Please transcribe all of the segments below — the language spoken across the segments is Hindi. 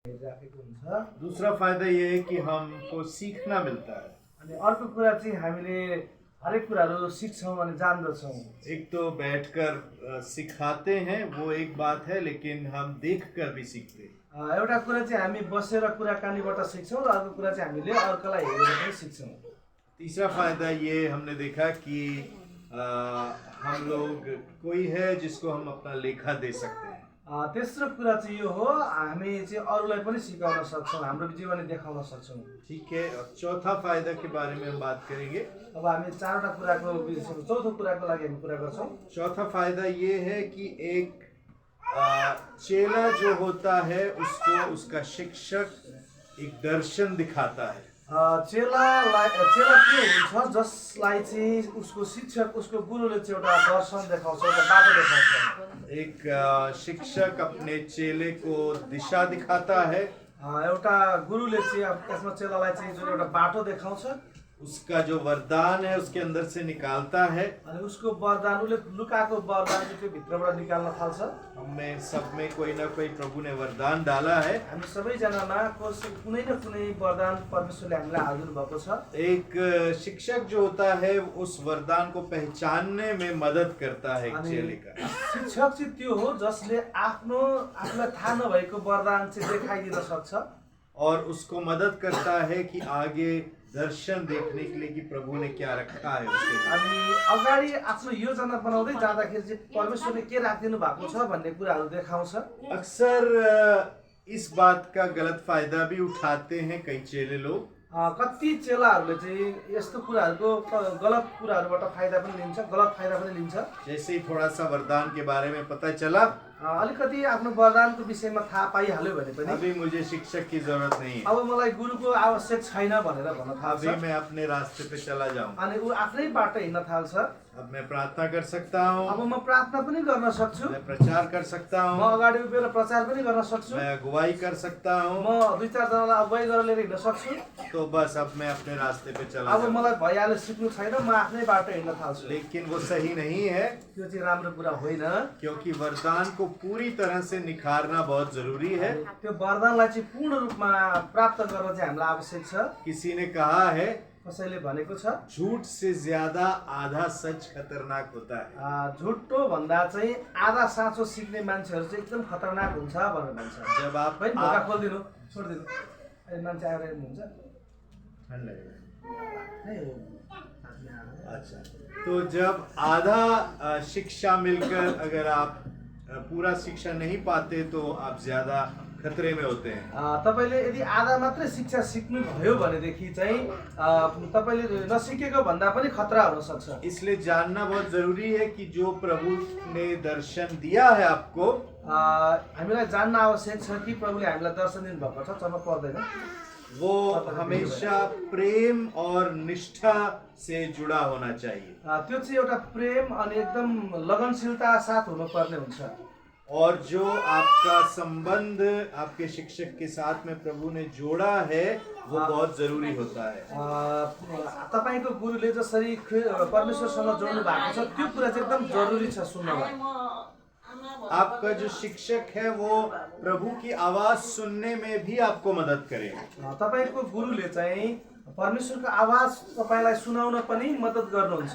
राखेको हुन्छ। दूसरा फायदा ये है कि हमको सीखना मिलता है। अनि अर्को कुरा चाहिँ हामीले हरेक कुराहरू सिक्छौँ अनि जान्दछौँ। एक तो बैठकर सिखाते हैं वो एक बात है, लेकिन हम देखकर भी सीखते हैं। एउटा कुरा चाहिँ हामी बसेर कुराकानीबाट सिक्छौँ र अर्को कुरा चाहिँ हामीले अर्कालाई हेरेर पनि सिक्छौँ। तीसरा फायदा ये हमने देखा कि हम लोग कोई है जिसको हम अपना लेखा दे सकते हैं। तेस्रो कुरा चाहिँ यो हो, हामी चाहिँ अरूलाई पनि सिकाउन सक्छौँ, हाम्रो जीवनी देखाउन सक्छौँ। ठीक है, और चौथा फायदा के बारे में हम बात करेंगे। अब हामी चारवटा कुराको विषयमा चौथो कुराको लागि हामी कुरा गर्छौँ। चौथा फायदा ये है कि एक चेला जो होता है उसको उसका शिक्षक एक दर्शन दिखाता है। चेला के हुन्छ जसलाई चाहिँ उसको शिक्षक उसको गुरुले चाहिँ एउटा दर्शन देखाउँछ, एउटा बाटो देखाउँछ। एक शिक्षक अपने चेले को दिशा दिखाता है। एउटा गुरुले चाहिँ यसमा चेलालाई चाहिँ जुन एउटा बाटो देखाउँछ, उसका जो वरदान है उसके अंदर से निकालता है। अनि उसको वरदान, उसले लुकाएको वरदान चाहिँ त्यो भित्रबाट निकाल्न थाल्छ। हमें सब में कोई ना कोई प्रभु ने वरदान डाला है। हामी सबैजनामा कुनै न कुनै वरदान परमेश्वरले हामीलाई हालिदिनु भएको छ। एक शिक्षक जो होता है उस वरदान को पहचानने में मदद करता है एक चेले का। शिक्षक चाहिँ त्यो हो जसले आफूलाई थाहा नभएको वरदान चाहिँ देखाइदिन सक्छ और उसको मदद करता है कि आगे दर्शन देखने के लिए कि प्रभु ने क्या रखा है उसके लिए। अनि अगाडि आफ्नो योजना बनाउँदै जाँदाखेरि चाहिँ परमेश्वरले के राखिदिनु भएको छ भन्ने कुराहरू देखाउँछ। अक्सर इस बात का गलत फायदा भी उठाते हैं कई चेले लोग। कति चेलाहरूले चाहिँ यस्तो कुराहरूको गलत कुराहरूबाट फाइदा पनि लिन्छ, गलत फाइदा पनि लिन्छ। जैसे ही थोड़ा सा वरदान के बारे में पता चला, अलिकति आफ्नो वरदानको विषयमा थाहा पाइहाल्यो भने पनि अभी मुझे शिक्षक की जरूरत नहीं है, अब मलाई गुरुको आवश्यक छैन भनेर भन्न थाल्छ। अभी मैं अपने रास्ते पे चला जाऊं। अनि ऊ आफ्नै बाटो हिँड्न थाल्छ। अब मैं प्रार्थना कर सकता हूँ, अब म प्रार्थना पनि गर्न सक्छु, मैं प्रचार कर सकता म हूँ, अगाडि उभिएर प्रचार पनि गर्न सक्छु, मैं अगुवाई कर सकता हूँ। म दुई चार जनालाई अगुवाई गरेर लिएर हिँड्न सक्छु। तो बस अब मैं अपने रास्ते पे चला अब जाऊं। मलाई भइहाल्यो, सिक्नु छैन, म आफ्नै बाटो हिँड्न थाल्छु। लेकिन वो सही नहीं है, त्यो चाहिँ राम्रो कुरा होइन। क्योंकि वरदान को पूरी तरह से निखारना बहुत जरूरी है। त्यो वरदानलाई चाहिँ पूर्ण रूपमा प्राप्त गर्न चाहिँ हामीलाई आवश्यक छ। किसी ने कहा है, कसैले भनेको छ, झूठ से ज्यादा आधा सच खतरनाक होता है। झुटो भन्दा चाहिँ आधा साँचो सिक्ने मान्छेहरू चाहिँ एकदम खतरनाक हुन्छ भनेर भन्छ। जब आप भाइ ढोका खोलिदिनु, छोडिदिनु, अहिले मान्छे आएर हेर्नुहुन्छ। ठंड लगेगा। अच्छा, तो जब आधा शिक्षा मिलकर अगर आप पूरा शिक्षा नहीं पाते तो आप ज्यादा खतरे में होते हैं। तपाईँले यदि आधा मात्रै शिक्षा सिक्नु भयो भनेदेखि चाहिँ तपाईँले नसिकेको भन्दा पनि खतरा हुन सक्छ। इसलिए जानना बहुत जरूरी है कि जो प्रभु ने दर्शन दिया है आपको, हामीलाई जान्न आवश्यक छ कि प्रभुले हामीलाई दर्शन दिनु भएको छ, चम्म पर्दैन। वो हमेशा प्रेम और निष्ठा से जुड़ा होना चाहिए। त्यो चाहिँ एउटा प्रेम अनि एकदम लगनशीलता साथ हुनुपर्ने हुन्छ। और जो आपका संबंध आपके शिक्षक के साथ में प्रभु ने जोड़ा है वो बहुत जरूरी होता है। तपाईको गुरुले जसरी परमेश्वरसँग जोड्नु भएको छ त्यो कुरा चाहिँ एकदम जरुरी छ सुन्नलाई। आपका जो शिक्षक है वो प्रभु की आवाज सुनने में भी आपको मदद करेगा। तपाईको गुरुले चाहिँ परमेश्वरको आवाज तपाईलाई सुनाउन पनि मद्दत गर्नुहुन्छ।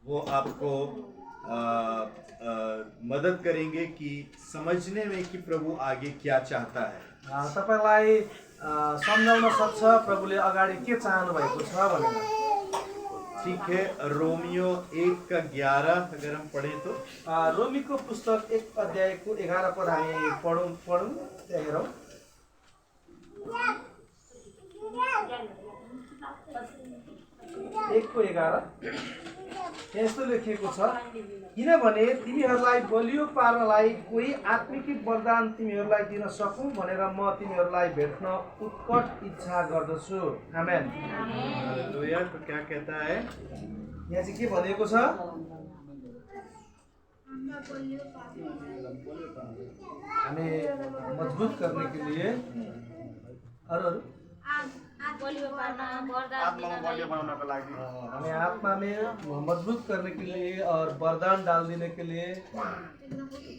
वो आपको मदद करेंगे कि समझने में कि प्रभु आगे क्या चाहता है। तपाईलाई सम्झाउन सक्छ प्रभुले अगाडि के चाहनु भएको छ भनेर। ठीक है, रोमियो 1:11 अगर हम पढ़े तो, रोमीको पुस्तक 1 अध्यायको 11 पद हामी पढौँ त्यहाँ हेरौँ। 1:11 यस्तो लेखिएको छ, किनभने तिमीहरूलाई बलियो पार्नलाई कोही आत्मिक वरदान तिमीहरूलाई दिन सकौँ भनेर म तिमीहरूलाई भेट्न उत्कट इच्छा गर्दछु। आमेन। हालेलुया। तो क्या कहता है, यहाँ चाहिँ के भनेको छ, हमें मजबूत करने के लिए और बलियो पार्न वरदान आत्मामा बलियो बनाउनको लागि हमें आत्मा में मजबूत करने के लिए और वरदान डाल देने के लिए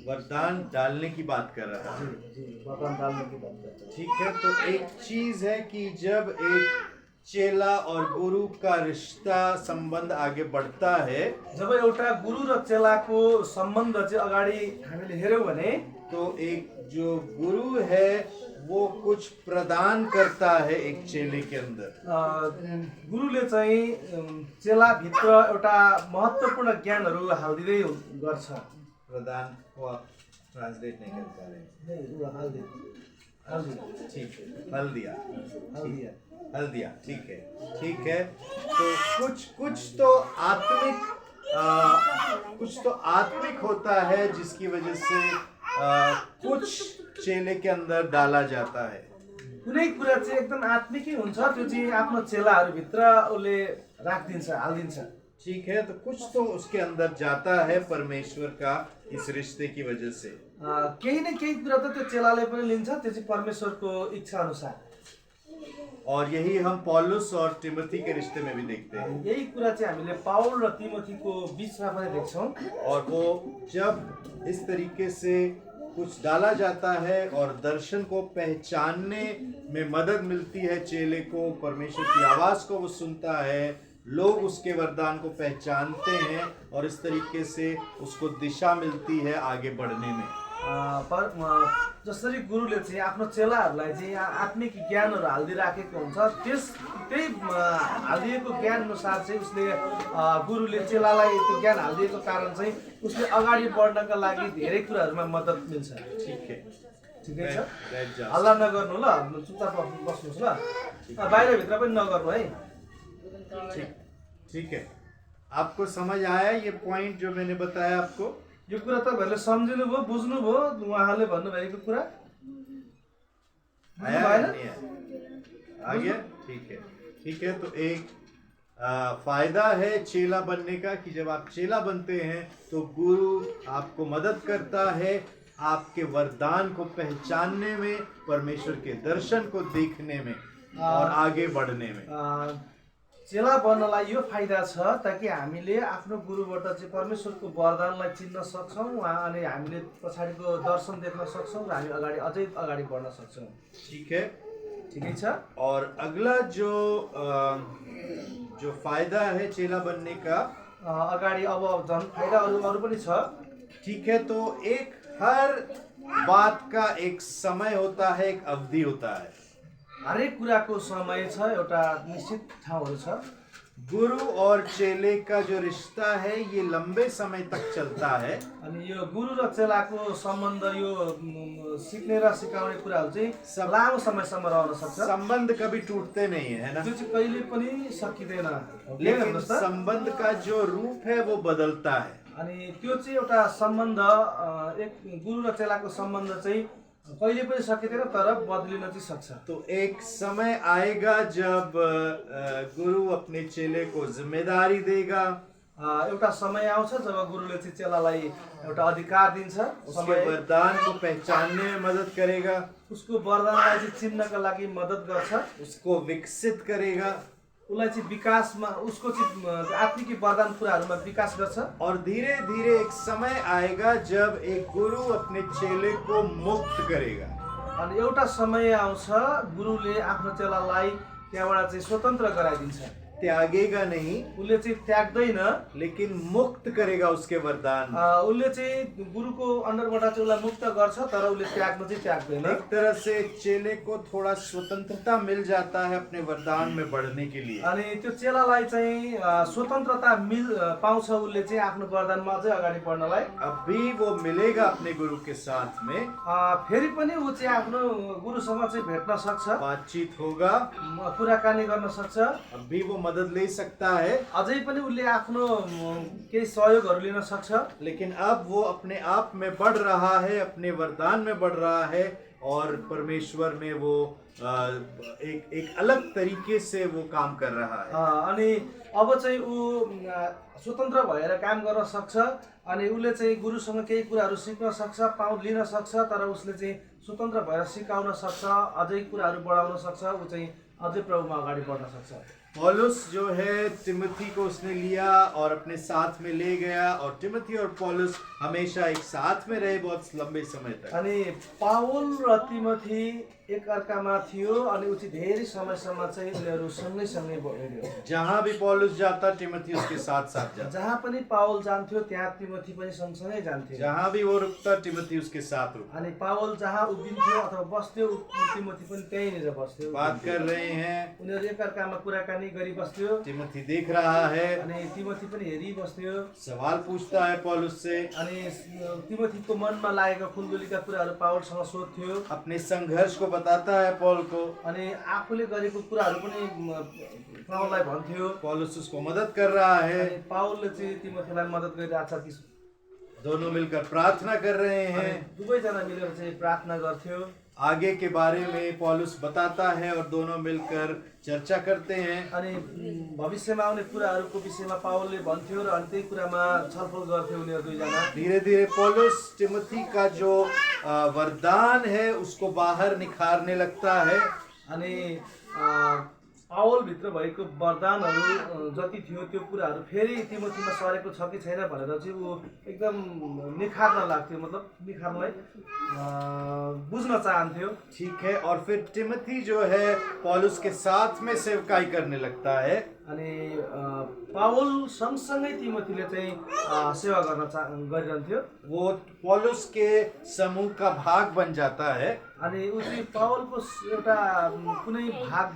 वरदान डालने की बात कर रहा है। जी वरदान डालने की बात करते हैं। ठीक है, तो एक चीज है कि जब एक चेला और गुरु का रिश्ता संबंध आगे बढ़ता है जब एउटा गुरु र चेलाको सम्बन्ध चाहिँ अगाडि हामीले हेऱ्यौँ भने तो एक जो गुरु है वो कुछ प्रदान करता है एक चेले के अंदर। गुरुले चाहिँ चेलाभित्र एउटा महत्त्वपूर्ण ज्ञानहरू हालिदिँदै गर्छ। प्रदान को आप ट्रांसलेट नहीं कर पा रहे। ठीक है, हल दिया, ठीक है। तो कुछ तो आत्मिक होता है जिसकी वजह से कुछ चेले के अंदर डाला जाता है। कुनै कुरा चाहिँ एकदम आत्मिकै हुन्छ, त्यो चाहिँ आफ्नो चेलाहरूभित्र उसले राखिदिन्छ, हालिदिन्छ। ठीक है, तो कुछ तो उसके अंदर जाता है परमेश्वर का इस रिश्ते की वजह से। केही न केही कुरा त त्यो चेलाले पनि लिन्छ, त्यो चाहिँ परमेश्वरको इच्छा अनुसार। और यही हम पौलुस और तिमोथी के रिश्ते में भी देखते हैं। यही कुरा चाहिँ हामीले पाउल र तिमोथीको बीचमा पनि देख्छौँ। और वो जब इस तरीके से कुछ डाला जाता है और दर्शन को पहचानने में मदद मिलती है चेले को, परमेश्वर की आवाज को वो सुनता है, लोग उसके वरदान को पहचानते हैं और इस तरीके से उसको दिशा मिलती है आगे बढ़ने में। जसरी गुरुले चाहिँ आफ्नो चेलाहरूलाई चाहिँ आत्मिक ज्ञानहरू हालिदिइराखेको हुन्छ, त्यही हालिदिएको ज्ञान अनुसार चाहिँ उसले गुरुले चेलालाई त्यो ज्ञान हालिदिएको कारण चाहिँ उसले अगाडि बढ्नका लागि धेरै कुराहरूमा मद्दत मिल्छ। ठिकै छ, हल्ला नगर्नु ल, चुपचाप बस्नुहोस् ल, बाहिरभित्र पनि नगर्नु है। ठीक है, आपको समझ आया ये पॉइंट जो मैंने बताया आपको? यो कुरा तपाईँहरूले सम्झिनुभयो, बुझ्नुभयो उहाँले भन्नुभएको कुरा? आया नहीं आ गया? ठीक है। तो एक फायदा है चेला बनने का कि जब आप चेला बनते हैं तो गुरु आपको मदद करता है आपके वरदान को पहचानने में, परमेश्वर के दर्शन को देखने में और आगे बढ़ने में। चेला बन्नलाई यो फाइदा छ ताकि हामीले आफ्नो गुरुबाट चाहिँ परमेश्वरको वरदानलाई चिन्न सक्छौँ, अनि हामीले पछाडिको दर्शन देख्न सक्छौँ र हामी अझै अगाडि बढ्न सक्छौँ। ठिकै छ। और अगला जो फायदा है चेला बनने का, अगाडि अब झन् फाइदा अरू पनि छ। ठीक है, तो एक हर बात का एक समय होता है, एक अवधि होता है। हरेक कुराको समय छ, एउटा निश्चित ठाउँहरू छ। गुरु और चेले का जो रिश्ता है ये लंबे समय तक चलता है। अनि यो गुरु र चेलाको सम्बन्ध, यो सिक्ने र सिकाउने कुराहरू चाहिँ लामो समयसम्म रहन सक्छ। संबंध कभी टूटते नहीं है ना, त्यो चाहिँ कहिले पनि सकिँदैन। लेकिन संबंध का जो रूप है वो बदलता है। अनि त्यो चाहिँ एउटा सम्बन्ध, एक गुरु र चेलाको सम्बन्ध चाहिँ कहिले पनि सकिँदैन, तर बदलिन चाहिँ सक्छ। तो एक समय आएगा जब गुरु अपने चेले को जिम्मेदारी देगा। एउटा समय आउँछ जब गुरुले चाहिँ चेलालाई एउटा अधिकार दिन्छ, उसके वरदान को पहचानने में मदद करेगा, उसको वरदानलाई चाहिँ चिन्नका लागि मद्दत गर्छ, उसको विकसित करेगा, उसलाई चाहिँ विकासमा, उसको चाहिँ आत्मिक वरदान कुराहरूमा विकास गर्छ। और धीरे धीरे एक समय आएगा जब एक गुरु अपने चेले को मुक्त करेगा। अनि एउटा समय आउँछ गुरुले आफ्नो चेलालाई त्यहाँबाट चाहिँ स्वतन्त्र गराइदिन्छ। त्यागेगा नहीं, उसले चाहिँ त्याग्दैन, लेकिन मुक्त करेगा उसके वरदान। उसले चाहिँ गुरुको अन्डरबाट चाहिँ उसलाई मुक्त गर्छ, तर उसले त्याग्न चाहिँ त्याग्दैन। एक तरह से चेले को थोड़ा स्वतंत्रता मिल जाता है अपने वरदान में बढ़ने के लिए। अनि त्यो चेलालाई चाहिँ स्वतन्त्रता पाउँछ उसले चाहिँ आफ्नो वरदानमा अझै अगाडि बढ्नलाई। अभी वो मिलेगा अपने गुरु के साथ में, फेरि पनि ऊ चाहिँ आफ्नो गुरुसँग चाहिँ भेट्न सक्छ, बातचीत होगा, कुराकानी गर्न सक्छ, अभी वो मदद ले सकता है, अझै पनि उसले आफ्नो केही सहयोगहरू लिन सक्छ। लेकिन अब वो अपने आप में बढ़ रहा है, अपने वरदान में बढ़ रहा है और परमेश्वर में वो एक अलग तरीके से वो काम कर रहा है। अनि अब चाहिँ ऊ स्वतन्त्र भएर काम गर्न सक्छ, अनि उसले चाहिँ गुरुसँग केही कुराहरू सिक्न सक्छ, लिन सक्छ, तर उसले चाहिँ स्वतन्त्र भएर सिकाउन सक्छ, अझै कुराहरू बढाउन सक्छ, ऊ चाहिँ अझै प्रभुमा अगाडि बढ्न सक्छ। पौलुस जो है तिमोथी को उसने लिया और अपने साथ में ले गया और तिमोथी और पौलुस हमेशा एक साथ में रहे बहुत लंबे समय तक। अनि पावल र तिमोथी एकअर्कामा थियो अनि उची धेरै समयसम्म चाहिँ उनीहरू सँगै हिँड्यो। जहाँ भी पौलुस जाता तिमोथी उसके साथ साथ जाता। जहाँ पनि पावल जान्थ्यो त्यहाँ तिमोथी पनि सँगसँगै जान्थ्यो। जहाँ भी वो रुकता तिमोथी उसके साथ रुकता। अनि पावल जहाँ उभिन्थ्यो अथवा बस्थ्यो तिमोथी पनि त्यहीँनिर बस्थ्यो। बात कर रहे हैं, उनीहरू एकअर्कामा कुराकानी गरी बस्थ्यो। तिमोथी देख रहा है, अनि तिमोथी पनि हेरी बस्थ्यो। सवाल पूछता है पौलुस से, अनि तिमोथीको मनमा लागेका खुलदुलीका कुराहरू पावलसँग सोध्थ्यो। अपने संघर्ष को बताता है पौल को। अनि आफूले गरेको कुराहरू पनि पावललाई भन्थ्यो। पौलुस उसको मदद कर रहा है। अनि पावलले चाहिँ तिमोथीलाई मद्दत गरिरहेछ कि दोनों मिलकर प्रार्थना कर रहे हैं। दुवैजना मिलेर चाहिँ प्रार्थना गर्थ्यो। आगे के बारे में पौलुस बताता है और दोनों मिलकर चर्चा करते हैं। अनि भविष्यमा आउने कुराहरूको विषयमा पावलले भन्थ्यो र अनि त्यही कुरामा छलफल गर्थ्यो उनीहरू दुईजना। धीरे धीरे पौलुस तिमोथी का जो वरदान है उसको बाहर निखारने लगता है। अनि पावलभित्र भएको वरदानहरू जति थियो त्यो कुराहरू फेरि तिमोथीमा सरेको छ कि छैन भनेर चाहिँ ऊ एकदम निखार्न लाग्थ्यो, मतलब निखार्नलाई बुझ्न चाहन्थ्यो। ठीक है, और फिर तिमोथी जो है पौलुस के साथ में सेवकाई करने लगता है। अनि पावल सँगसँगै तिमोथीले चाहिँ सेवा गरिरहन्थ्यो। वो पौलुस के समूह का भाग बन जाता है। अनि ऊ चाहिँ पावलको एउटा कुनै भाग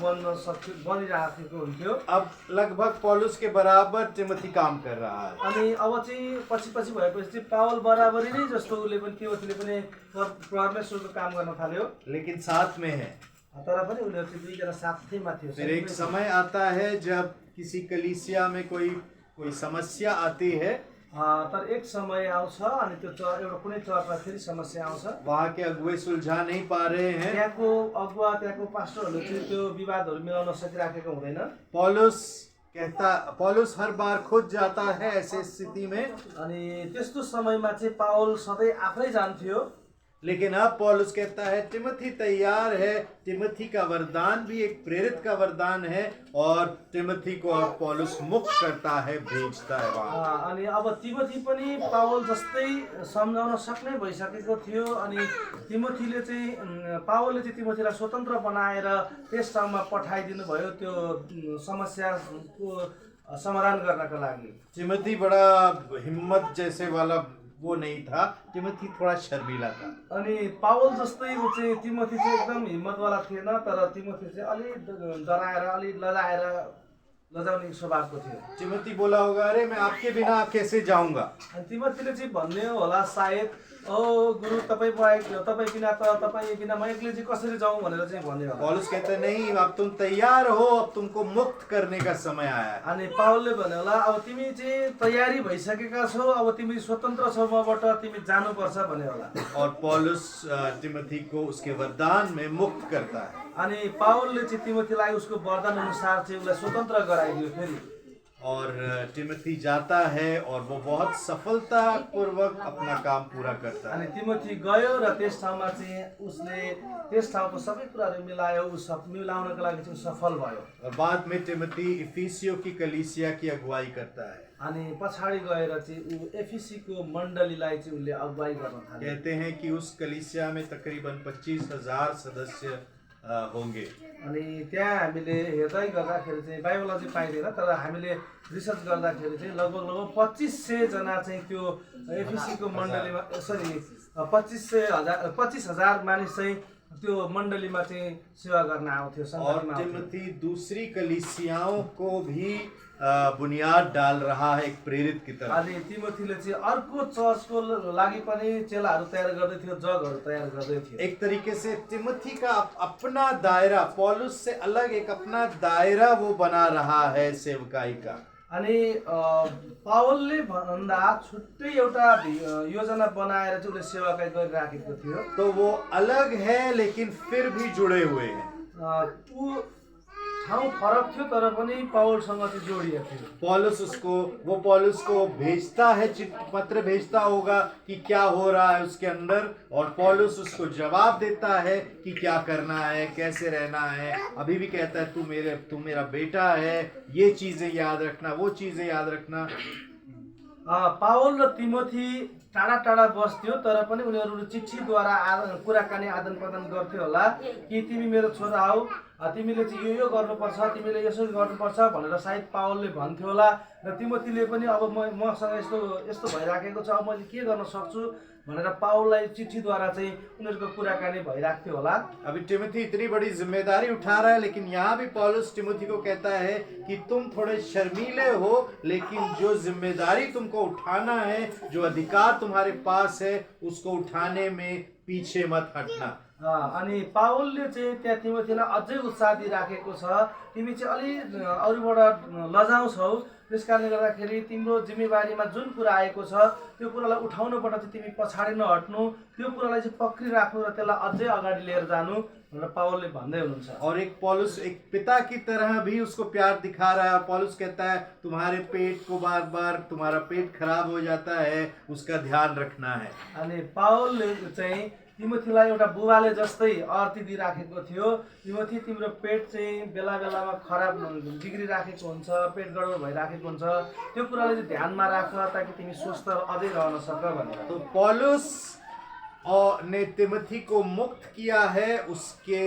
बनिरहेको हुन्थ्यो। अब लगभग पौलुस के बराबर तिमोथी काम कर रहा है। अनि अब चाहिँ पछि भएपछि चाहिँ पावल बराबरी नै जस्तो उसले पनि तिमोथीले पनि परमेश्वरको काम गर्न थाल्यो। लेकिन साथ में है। तर पनि उनीहरू चाहिँ दुईजना साथैमा थियो। फिर एक समय आता है जब किसी कलीसिया में कोई समस्या आती है। तर एक समय आउँछ अनि त्यो एउटा कुनै चर्चमा फेरि समस्या आउँछ। वहाँ के अगुवे सुलझा नहीं पा रहे हैं। त्यहाँको अगुवा त्यहाँको पास्टरहरूले चाहिँ त्यो विवादहरू मिलाउन सकिराखेको हुँदैन। पौलुस हर बार खुद जाता है ऐसे स्थिति में। अनि त्यस्तो समयमा चाहिँ पावल सधैँ आफै जान्थ्यो। लेकिन अब पौलुस कहता है तिमोथी तैयार है। तिमोथी का वरदान भी एक प्रेरित का वरदान है और तिमोथी को पौलुस मुक्त करता है, भेजता है वहाँ। अनि अब तिमोथी पनि पावल जस्तै सम्झाउन सक्ने भइसकेको थियो। अनि तिमोथीले चाहिँ पावलले चाहिँ तिमोथीलाई स्वतन्त्र बनाएर त्यस ठाउँमा पठाइदिनु भयो त्यो समस्याको समाधान गर्नका लागि। तिमोथी बड़ा हिम्मत जैसे वाला वो नहीं था, तिमोथी थोड़ा शर्मीला था। अनि पावल जस्तै ऊ चाहिँ तिमोथी चाहिँ एकदम हिम्मतवाला थिएन, तर तिमोथी चाहिँ अलि डराएर अलि लजाउने स्वभावको थियो। तिमोथी बोला होगा, अरे मैं आपके बिना कैसे जाऊंगा। अनि तिमोथीले चाहिँ भन्ने होला सायद, ओ गुरु तपाईँ बिना त तपाईँ बिना म एक्लै चाहिँ कसरी जाउँ भनेर चाहिँ भन्ने होला। पौलुस कहते नहीं, अब तुम तैयार हो, अब तुमको मुक्त करने का समय आया है। अनि पावलले भन्ने होला, अब तिमी चाहिँ तयारी भइसकेका छौ, अब तिमी स्वतन्त्र छौ, मबाट तिमी जानुपर्छ भन्ने होला। और पौलुस तिमोथी को उसके वरदान में मुक्त करता है। अनि पावलले चाहिँ तिमोथीलाई उसको वरदान अनुसार चाहिँ उसलाई स्वतन्त्र गराइदियो फेरि। और तिमोथी जाता है और वो बहुत सफलतापूर्वक अपना काम पूरा करता है। अनि तिमोथी गयो र त्यस ठाउँमा चाहिँ उसले त्यस ठाउँको सबै कुराहरू मिलायो, मिलाउनको लागि चाहिँ सफल भयो। और बाद में तिमोथी इफिसियों की कलीसिया की अगुवाई करता है। अनि पछाडि गएर चाहिँ ऊ एफिसीको मण्डलीलाई चाहिँ उसले अगुवाई गर्न थाल्यो। कहते हैं कि उस कलीसिया में तकरीबन 25,000 सदस्य होंगे। अनि त्यहाँ हामीले हेर्दै गर्दाखेरि चाहिँ बाइबलमा चाहिँ पाइँदैन, तर हामीले रिसर्च गर्दाखेरि चाहिँ लगभग 2500 जना चाहिँ त्यो एफिसीको मण्डलीमा 25,000 मानिस चाहिँ त्यो मण्डलीमा चाहिँ सेवा गर्न आउँथ्यो। और तिमोथी दूसरी कलीसियाओं को भी बुनियाद डाल रहा है एक प्रेरित की तरह। अनि तिमोथीले चाहिँ अर्को चर्चको लागि पनि चेलाहरू तयार गर्दै थियो, जगहरू तयार गर्दै थियो। एक तरीके से तिमोथी का अपना दायरा, पौलुस से अलग एक अपना दायरा वो बना रहा है सेवकाई का। अनि पावलले भन्दा छुट्टै एउटा योजना बनाएर चाहिँ उसले सेवाकाई गरिराखेको थियो। तो वो अलग है लेकिन फिर भी जुड़े हुए हैं। ठाउँ फरक थियो तर पनि पावलसँग चाहिँ जोडिएको थियो। पौलुस को भेजता है, पत्र भेजता होगा कि क्या हो रहा है उसके अंदर, और पौलुस उसको जवाब देता है कि क्या करना है, कैसे रहना है। अभी भी कहता है तू मेरा बेटा है, ये चीजें याद रखना, वो चीजें याद रखना। पावल र तिमोथी टाढा टाढा बस्थ्यो तर पनि उनीहरू चिठीद्वारा कुराकानी आदान प्रदान गर्थ्यो होला कि तिमी मेरो छोरा हौ, तिमीले चाहिँ यो गर्नुपर्छ, तिमीले यसो गर्नुपर्छ भनेर सायद पावलले भन्थ्यो होला। र तिमोथीले पनि अब मसँग यस्तो यस्तो भइराखेको छ, अब मैले के गर्न सक्छु भनेर पावललाई चिठीद्वारा चाहिँ उनीहरूको कुराकानी भइरहेको थियो होला। अभी टिमोथी इतनी बड़ी जिम्मेदारी उठा रहा है, लेकिन यहाँ भी पौलुस टिमोथी को कहता है कि तुम थोड़े शर्मीले हो, लेकिन जो जिम्मेदारी तुमको उठाना है, जो अधिकार तुम्हारे पास है, उसको उठाने में पीछे मत हटना। अनि पावलले चाहिँ त्यहाँ तिमोथीलाई अझै उत्साह दिइराखेको छ, तिमी चाहिँ अलि अरूबाट लजाउँछौ, त्यस कारणले गर्दाखेरि तिम्रो जिम्मेवारीमा जुन कुरा आएको छ त्यो कुरालाई उठाउनबाट चाहिँ तिमी पछाडि नहट्नु, त्यो कुरालाई चाहिँ पक्रिराख्नु र त्यसलाई अझै अगाडि लिएर जानु भनेर पावलले भन्दै हुनुहुन्छ। और पौलुस एक पिता की तरह भी उसको प्यार दिखा रहा है। पौलुस कहता है तुम्हारे पेट को बार बार तुम्हारा पेट खराब हो जाता है, उसका ध्यान रखना है। अनि पावलले चाहिँ तिमोथीलाई एउटा बुबाले जस्तै अर्थी दिइराखेको थियो, तिमोथी तिम्रो पेट चाहिँ बेला बेलामा खराब बिग्रिराखेको हुन्छ, पेट गडबड भइराखेको हुन्छ, त्यो कुरालाई चाहिँ ध्यानमा राख ताकि तिमी स्वस्थ अझै रहन सक भनेर। तो पौलुस ने तिमोथी को मुक्त किया है, उसके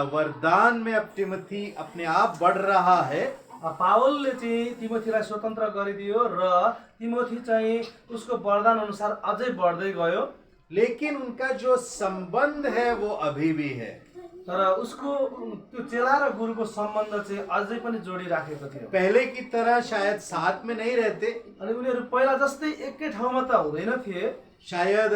वरदान में अब तिमोथी अपने आप बढ़ रहा है। पावलले चाहिँ तिमोथीलाई स्वतन्त्र गरिदियो र तिमोथी चाहिँ उसको वरदान अनुसार अझै बढ्दै गयो। लेकिन उनका जो संबंध है वो अभी भी है। तर उसको त्यो चेला र गुरुको सम्बन्ध चाहिँ अझै पनि जोडिराखेको थियो। पहले की तरह शायद साथ में नहीं रहते, अनि उनीहरू पहिला जस्तै एकै ठाउँमा त हुँदैन थिए, शायद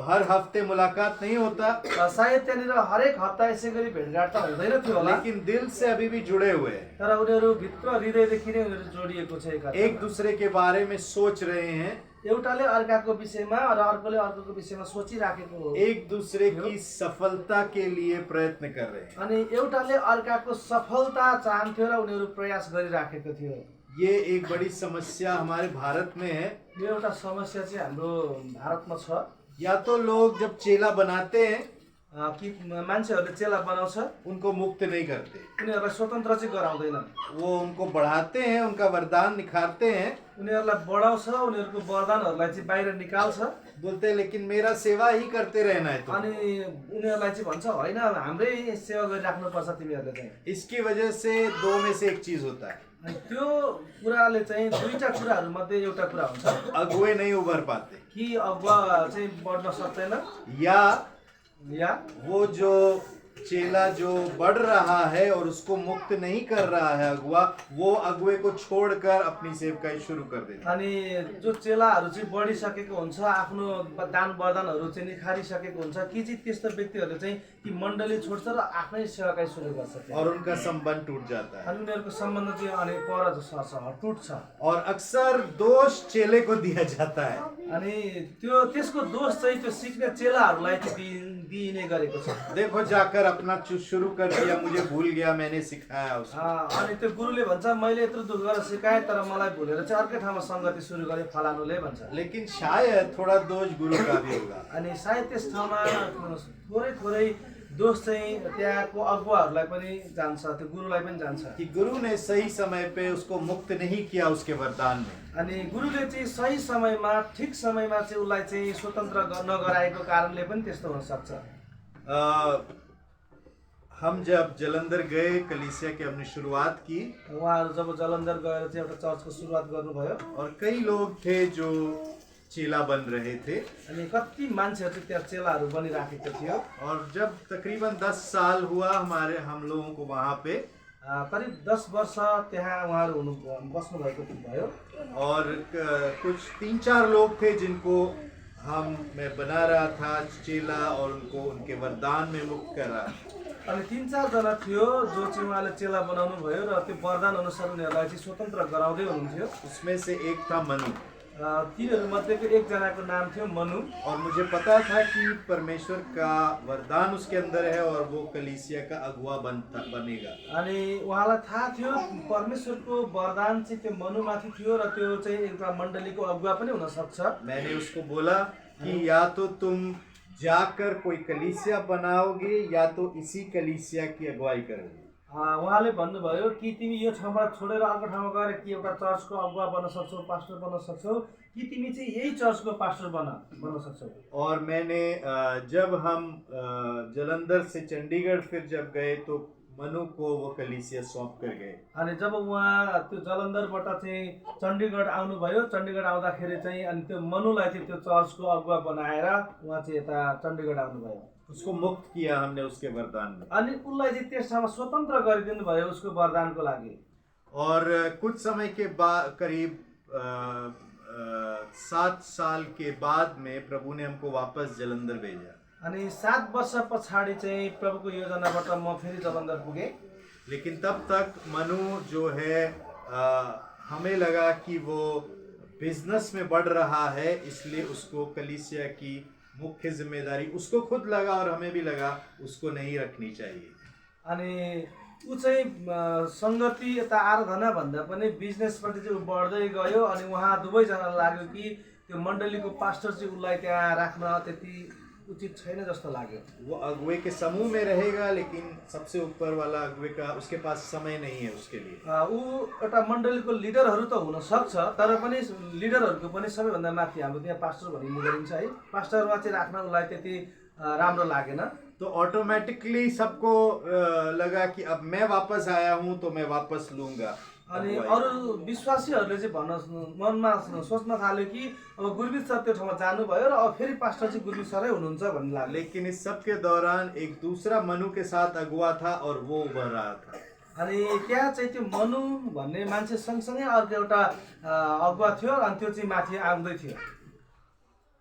हर हफ्ते मुलाकात नहीं होता, सायद त्यहाँनिर हरेक हप्ता यसै गरी भेटघाट त हुँदैन थियो होला, लेकिन दिल से अभी भी जुड़े हुए हैं। तर उनीहरू भित्र हृदयदेखि नै उनीहरू जोडिएको छ, एक दूसरे के बारे में सोच रहे हैं, एउटाले अर्काको विषयमा र अर्कोले अर्कोको विषयमा सोचिराखेको हो, एक दूसरे की सफलता के लिए प्रयत्न कर रहे हैं। अनि एउटाले अर्काको सफलता चाहन्थ्यो र उनीहरू प्रयास गरिराखेको थियो। ये एक बड़ी समस्या हमारे भारत में है। यो एउटा समस्या चाहिँ हाम्रो भारतमा छ। या तो लोग जब चेला बनाते हैं कि मान्छेहरूले चेला बनाउँछ, उनको मुक्त नहीं करते, उनीहरूलाई स्वतन्त्र चाहिँ गराउँदैन, वो उनको बढ़ाते हैं, उनका वरदान निखारते हैं, उनीहरूलाई बढाउँछ, उनीहरूको वरदानहरूलाई चाहिँ बाहिर निकाल्छ, बोलते हैं लेकिन मेरा सेवा ही करते रहना है। तो अनि उनीहरूलाई चाहिँ भन्छ होइन हाम्रै सेवा गरिराख्नुपर्छ तिमीहरूले चाहिँ। इसकी वजह से दो में से एक चीज होता है, अनि त्यो कुराले चाहिँ दुईटा कुराहरू मध्ये एउटा कुरा हुन्छ, अगुवे नहीं उभर पाते, कि अगुवा चाहिँ बढ्न सक्दैन, या वो जो चेला जो बढ़ रहा है और उसको मुक्त नहीं कर रहा है अगुवा, वो अगुवे को छोड़कर अपनी सेवकाई शुरू कर देता। अनि जो चेलाहरू चाहिँ बढिसकेको हुन्छ, आफ्नो दान वरदानहरू चाहिँ निखारिसकेको हुन्छ, कि चाहिँ त्यस्तो व्यक्तिहरूले चाहिँ ती मण्डली छोड्छ र आफ्नै सेवाकाई सुरु गर्छ, और उनका संबंध टूट जाता है। अनि उनीहरूको सम्बन्ध चाहिँ अनि पर सर्छ, टुट्छ। और अक्सर दोष चेले को दिया जाता है। अनि त्यो त्यसको दोष चाहिँ त्यो सिक्ने चेलाहरूलाई चाहिँ दिइने गरेको छ। देखो जाकर अपना शुरू कर दिया, मुझे भूल गया, मैंने सिखाया उसको। अनि त्यो गुरुले भन्छ मैले यत्रो दुःख गरेर सिकाएँ तर मलाई भुलेर चाहिँ अर्कै ठाउँमा संगति सुरु गरे फलानुले भन्छ। लेकिन शायद थोड़ा दोष गुरु का भी होगा। अनि सायद त्यस ठाउँमा थोरै थोरै दोष चाहिँ त्यहाँको अगुवाहरूलाई पनि जान्छ, त्यो गुरुलाई पनि जान्छ कि गुरु ने सही समय पे उसको मुक्त नहीं किया उसके वरदान में। अनि गुरुले चाहिँ सही समयमा ठिक समयमा चाहिँ उसलाई चाहिँ स्वतन्त्र नगराएको कारणले पनि त्यस्तो हुन सक्छ। हम जब जलंधर गए, कलीसिया की हमने शुरुआत की, उहाँहरू जब जलंधर गएर चाहिँ एउटा चर्चको सुरुवात गर्नुभयो, और कई लोग थे जो चेला बन रहे थे, अनि कति मान्छेहरू चाहिँ त्यहाँ चेलाहरू बनिराखेको थियो। और जब तकरीबन 10 साल हुआ हम लोगों को वहाँ पे, करिब 10 वर्ष त्यहाँ उहाँहरू बस्नु भएको भयो, और कुछ 3-4 लोग थे जिनको मैं बना रहा था चेला, और उनको उनके वरदान में मुक्त करा। अनि 3-4 जना थियो जो चाहिँ उहाँले चेला बनाउनु भयो र त्यो वरदान अनुसार उनीहरूलाई चाहिँ स्वतन्त्र गराउँदै हुनुहुन्थ्यो। उसमें से एक था मनु। तिनीहरू मध्येको एकजनाको नाम थियो मनु। और मुझे पता था कि परमेश्वर का वरदान उसके अंदर है और वो कलीसिया का अगुवा बनेगा। अनि उहाँलाई थाहा थियो परमेश्वरको वरदान चाहिँ त्यो मनुमाथि थियो र त्यो चाहिँ एउटा मण्डलीको अगुवा पनि हुन सक्छ। मैंने उसको बोला कि या तो तुम जाकर कोई कलीसिया बनाओगे या तो इसी कलीसिया की अगुवाई करोगे। उहाँले भन्नुभयो कि तिमी यो ठाउँबाट छोडेर अर्को ठाउँमा गएर कि एउटा चर्चको अगुवा बन्न सक्छौ, पास्टर बन्न सक्छौ, कि तिमी चाहिँ यही चर्चको पास्टर बन्न सक्छौ। और मैंने जब हम जलंधर से चंडीगढ़ फिर जब गए तो मनु को वो कलीसिया सौंप कर गए। अनि जब उहाँ त्यो जलन्धरबाट चाहिँ चण्डीगढ आउनुभयो, चण्डीगढ आउँदाखेरि चाहिँ अनि त्यो मनुलाई चाहिँ त्यो चर्चको अगुवा बनाएर उहाँ चाहिँ यता चण्डीगढ आउनुभयो। उसको मुक्त किया हमने उसके वरदान में। अनि उसलाई चाहिँ त्यस ठाउँमा स्वतन्त्र गरिदिनु भयो उसको वरदानको लागि। और कुछ समय के बाद करीब 7 साल के बाद में प्रभु ने हमको वापस जलंधर भेजा। अनि 7 वर्ष पछाडि चाहिँ प्रभुको योजनाबाट म फेरि जलन्धर पुगेँ। लेकिन तब तक मनु जो है हमें लगा कि वो बिजनेस में बढ़ रहा है, इसलिए उसको कलीसिया की मुख्य जिम्मेदारी उसको खुद लगा और हमें भी लगा उसको नहीं रखनी चाहिए। अनि ऊ चाहिँ सङ्गति यता आराधना भन्दा पनि बिजनेसपट्टि चाहिँ ऊ बढ्दै गयो। अनि उहाँ दुवैजनालाई लाग्यो कि त्यो मण्डलीको पास्टर चाहिँ उसलाई त्यहाँ राख्न त्यति उचित छैन जस्तो लाग्यो। वो अगुवे के समूह में रहेगा लेकिन सबसे ऊपर वाला अगुवे का उसके पास समय नहीं है उसके लिए। ऊ एउटा मण्डलीको लिडरहरू त हुन सक्छ, तर पनि लिडरहरूको पनि सबैभन्दा माथि हाम्रो त्यहाँ पास्टर भनिने गरिन्छ है, पास्टरमा चाहिँ राख्न उसलाई त्यति राम्रो लागेन। तो ऑटोमेटिकली सबको लगा कि अब मैं वापस आया हूँ तो मैं वापस लूंगा। अनि अरू विश्वासीहरूले चाहिँ मनमा सोच्न थाल्यो कि अब गुरबित सर त्यो ठाउँमा जानुभयो र अब फेरि पास्टर चाहिँ गुरबित सरै हुनुहुन्छ भन्ने लाग्यो। लेकिन इस सब के दौरान एक दूसरा मनु के साथ अगुवा था और वो उभर रहा था। अनि त्यहाँ चाहिँ त्यो मनु भन्ने मान्छे सँगसँगै अर्को एउटा अगुवा थियो अनि त्यो चाहिँ माथि आउँदै थियो।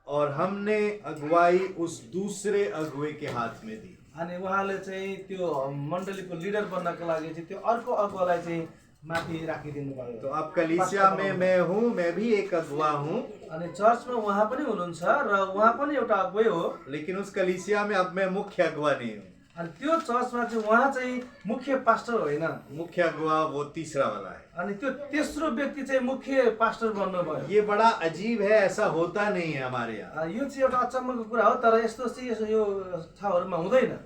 और हमने अगुवाई उस दूसरे अगुवे के हाथ में दी। अनि उहाँले चाहिँ त्यो मण्डलीको लिडर बन्नको लागि चाहिँ त्यो अर्को अगुवालाई चाहिँ माथि राखिदिनु भयो। तो अब कलीसिया में मैं हूँ, मैं भी एक अगुवा हूँ। अनि चर्चमा उहाँ पनि हुनुहुन्छ र उहाँ पनि एउटा अगुवै हो। लेकिन उस कलीसिया में अब मैं मुख्य अगुवा नहीं हूँ। अनि त्यो चर्चमा चाहिँ उहाँ चाहिँ मुख्य पास्टर होइन, मुख्य अगुवा वो तीसरा वाला है। अनि त्यो तेस्रो व्यक्ति चाहिँ मुख्य पास्टर बन्नुभयो। ये बड़ा अजीब है, ऐसा होता नहीं है हमारे यहाँ। यो चाहिँ एउटा अचम्मको कुरा हो, तर यस्तो चाहिँ यो ठाउँहरूमा हुँदैन।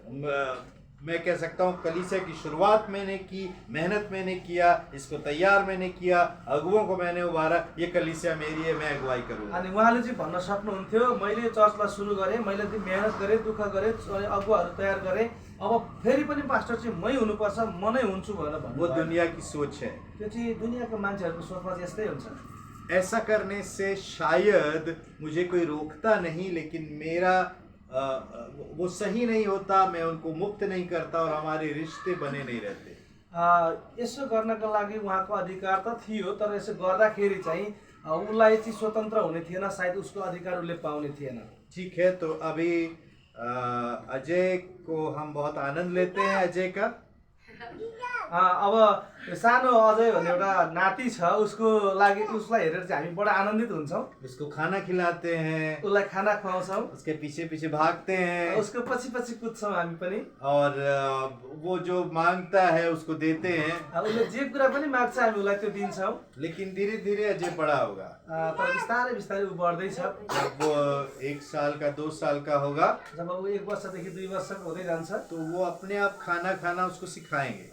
मैं कह सकता हूँ कलीसिया की शुरुआत मैंने की, मेहनत मैंने किया, इसको तैयार मैंने किया, अगुवों को मैंने उभारा, ये कलीसिया मेरी है, मैं अगुवाई करूँगा। अनि उहाँले चाहिँ भन्न सक्नुहुन्थ्यो मैले चर्चलाई सुरु गरेँ, मैले मेहनत गरेँ, दुःख गरेँ, अगुवाहरू तयार गरेँ, अब फेरि पनि पास्टर चाहिँ मै हुनुपर्छ, म नै हुन्छु भनेर भन्नु। वो दुनिया की सोच है। त्यो चाहिँ दुनियाको मान्छेहरूको सोचमा चाहिँ यस्तै हुन्छ। ऐसा करने से शायद मुझे कोई रोकता नहीं, लेकिन मेरा वो सही नहीं होता, मैं उनको मुक्त नहीं करता और हमारे रिश्ते बने नहीं रहते। यसो गर्नको लागि उहाँको अधिकार त थियो, तर यसो गर्दाखेरि चाहिँ उसलाई चाहिँ स्वतन्त्र हुने थिएन, सायद उसको अधिकार उसले पाउने थिएन। ठीक है, तो अभी अजय को हम बहुत आनंद लेते हैं। अजय का अब सानो अजय भन्ने एउटा नाति छ, उसको लागि उसलाई हेरेर चाहिँ हामी बडा आनन्दित हुन्छौँ। उसको खाना खिलाते हैं, उसलाई खाना खुवाउँछौँ, उसके पीछे पीछे भागते हैं, उसको पछि पछि कुद्छौँ हामी पनि, और वो जो मांगता है उसको देते हैं। उसले जे कुरा पनि माग्छ हामी उसलाई त्यो दिन्छौँ। लेकिन धीरे धीरे अजय बड़ा होगा, तर बिस्तारै बिस्तारै ऊ बढ्दैछ। जब वो 1 साल का 2 साल का होगा, जब ऊ 1 वर्षदेखि 2 वर्षको हुँदै जान्छ, तो वो अपने आप खाना खाना उसको सिखाएंगे।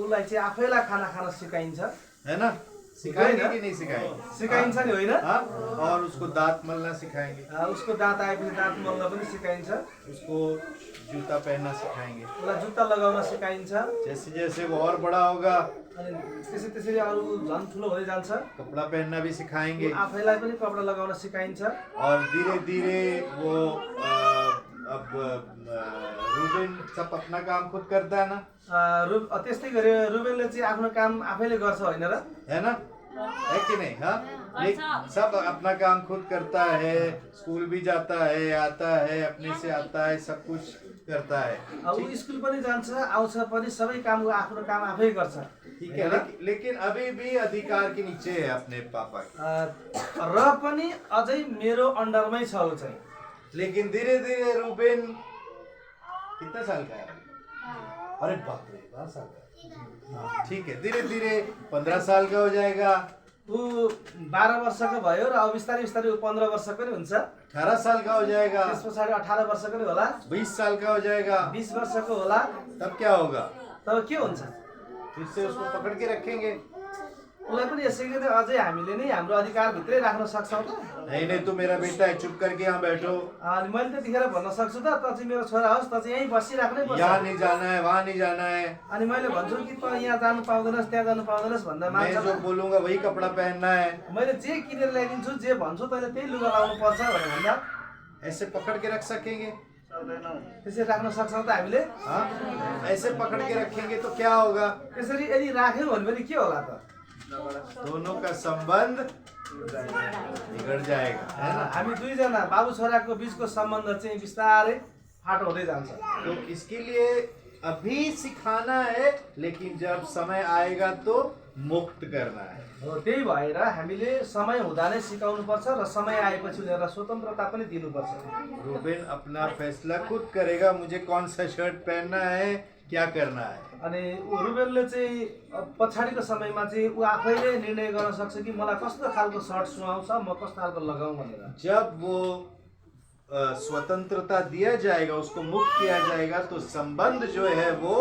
उसलाई चाहिँ आफैलाई खाना खान सिकाइन्छ, है ना? सिखाएंगे कि नहीं सिखाएंगे? सिकाइन्छ नि होइन? और उसको दांत मलना सिखाएंगे, उसको दाँत आएपछि दाँत मल्न पनि सिकाइन्छ, उसको जूता पहनना सिखाएंगे, उसलाई जुत्ता लगाउन सिकाइन्छ। जैसे जैसे वो और बड़ा होगा अनि त्यसै त्यसरी अरू झन् ठुलो हुँदै जान्छ, कपड़ा पहनना भी सिखाएंगे, आफैलाई पनि कपडा लगाउन सिकाइन्छ। और धीरे धीरे वो अब रुबेन सब अपना काम खुद करता है ना? त्यस्तै गरे रुबेनले चाहिँ आफ्नो काम आफैले गर्छ होइन र? है ना? है कि नहीं? हाँ, लेकिन सब अपना काम खुद करता है, स्कूल भी जाता है, आता है, अपने से आता है, सब कुछ करता है। अब ऊ स्कुल पनि जान्छ, आउँछ पनि, सबै काम ऊ आफ्नो काम आफै गर्छ। ठीक है, लेकिन अभी भी अधिकार के नीचे है अपने पापा के। र पनि अझै मेरो अन्डरमै छ ऊ चाहिँ। लेकिन धीरे धीरे रूबेन कितना साल का है? अरे बाप रे, 12 साल का। हाँ, ठीक है, धीरे धीरे 15 साल का हो जाएगा। ऊ 12 वर्षको भयो र अब बिस्तारै बिस्तारै ऊ 15 वर्षको पनि हुन्छ। 18 साल का हो जाएगा। त्यस पछाडि 18 वर्षको पनि होला। 20 साल का हो जाएगा। 20 वर्षको होला। तब क्या होगा? तब के हुन्छ? फिर से उसको पकड़ के रखेंगे। उसलाई पनि यसै गरी अझै हामीले नै हाम्रो अधिकार भित्रै राख्न सक्छौँ त? नहीं नहीं, तू मेरा बेटा है, चुप करके यहाँ बैठो। अनि मैले त्यतिखेर भन्न सक्छु त, त चाहिँ मेरो छोरा होस्, त चाहिँ यहीँ बसिराख्नै पर्छ। यहाँ नहीं जाना है, वहाँ नहीं जाना है। अनि मैले भन्छु कि त यहाँ जानु पाउँदैनस्, त्यहाँ जानु पाउँदैनस् भन्दा मैं मान्छ। जो बोलूंगा वही कपड़ा पहनना है। मैले जे किनेर ल्याइदिन्छु, जे भन्छु तैँले त्यही लुगा लाउनु पर्छ भनेर भन्दा ऐसे पकड़ के रख सकेंगे? त्यसरी राख्न सक्छौँ त हामीले? हाँ, ऐसे पकड़ के रखेंगे तो क्या होगा? त्यसरी यदि राख्यौँ भने पनि के होला त? दोनों का संबंध बिगड़ जाएगा, है ना? हामी दुईजना बाबु छोराको बिचको सम्बन्ध चाहिँ बिस्तारै फाटो हुँदै जान्छ। तो इसके लिए अभी सिखाना है, लेकिन जब समय आएगा तो मुक्त करना है। हो, त्यही भएर हामीले समय हुँदा नै सिकाउनुपर्छ र समय आएपछि उनीहरूलाई स्वतन्त्रता पनि दिनुपर्छ। रूबेन अपना फैसला खुद करेगा, मुझे कौन सा शर्ट पहनना है, क्या करना है। अनि रुबेलले चाहिँ पछाडिको समयमा चाहिँ ऊ आफैले निर्णय गर्न सक्छ कि मलाई कस्तो खालको सर्ट सुहाउँछ, म कस्तो खालको लगाउँ भनेर। जब वो स्वतंत्रता दिया जाएगा, उसको मुक्त किया जाएगा, तो संबंध जो है वो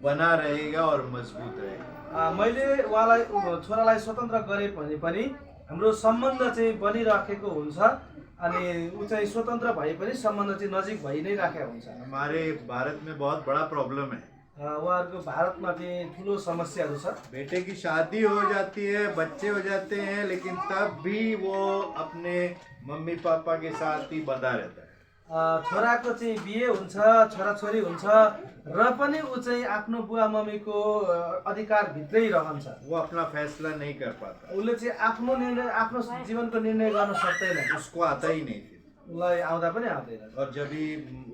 बना रहेगा और मजबूत रहेगा। मैले उहाँलाई छोरालाई स्वतन्त्र गरे भने पनि हाम्रो सम्बन्ध चाहिँ बनिराखेको हुन्छ अनि ऊ चाहिँ स्वतन्त्र भए पनि सम्बन्ध चाहिँ नजिक भइ नै राखेको हुन्छ। हमारे भारत में बहुत बड़ा प्रॉब्लम है। उहाँहरूको भारतमा चाहिँ ठुलो समस्याहरू छ। बेटे की शादी हो जाती है, बच्चे हो जाते हैं, लेकिन तब भी वो अपने मम्मी पापा के साथ ही बंधा रहता है। छोराको चाहिँ बिहे हुन्छ, छोराछोरी हुन्छ र पनि ऊ चाहिँ आफ्नो बुवा मम्मीको अधिकार भित्रै रहन्छ। वो अपना फैसला नहीं कर पाता। उसले चाहिँ आफ्नो निर्णय, आफ्नो जीवनको निर्णय गर्न सक्दैन। उसको आता ही नहीं फिर। उसलाई आउँदा पनि आउँदैन। और जब भी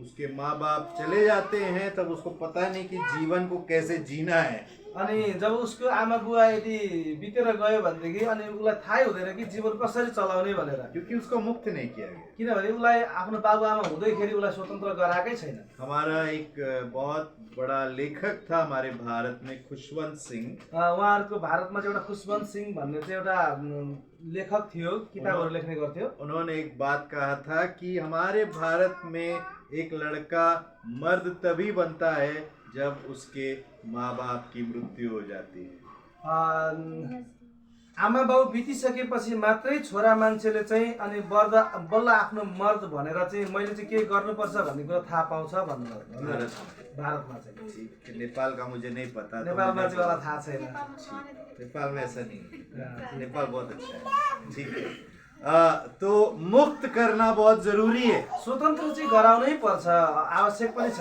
उसके माँ बाप चले जाते हैं तब उसको पता नहीं कि जीवन को कैसे जीना है। अनि जब उसको आमा बुवा यदि बितेर गयो भनेदेखि अनि उसलाई थाहै हुँदैन कि जीवन कसरी चलाउने भनेर। क्योंकि उसको मुक्त नहीं किया गया। किनभने उसलाई आफ्नो बाबुआमा हुँदैखेरि उसलाई स्वतन्त्र गराएकै छैन। हमारा एक बहुत बड़ा लेखक था हमारे भारत में, खुशवंत सिंह। उहाँहरूको भारतमा चाहिँ एउटा खुशवन्त सिंह भन्ने चाहिँ एउटा लेखक थियो, किताबहरू लेख्ने गर्थ्यो। उन्होंने एक बात कहा था कि हमारे भारत में एक लड़का मर्द तभी बनता है जब उसके माँ बाप की मृत्यु हो जाती है। आमा बाउ बितिसकेपछि मात्रै छोरा मान्छेले चाहिँ अनि बल्ल आफ्नो मर्द भनेर चाहिँ मैले चाहिँ के गर्नुपर्छ भन्ने कुरा थाहा पाउँछ भन्नु भारतमा चाहिँ। नेपाल का मुझे नहीं पता। नेपालमा चाहिँ मलाई थाहा छैन। नेपाल में ऐसा नहीं है। नेपाल बहुत अच्छा है। ठीक है, तो मुक्त करना बहुत जरूरी है। स्वतन्त्र चाहिँ गराउनै पर्छ, आवश्यक पनि छ।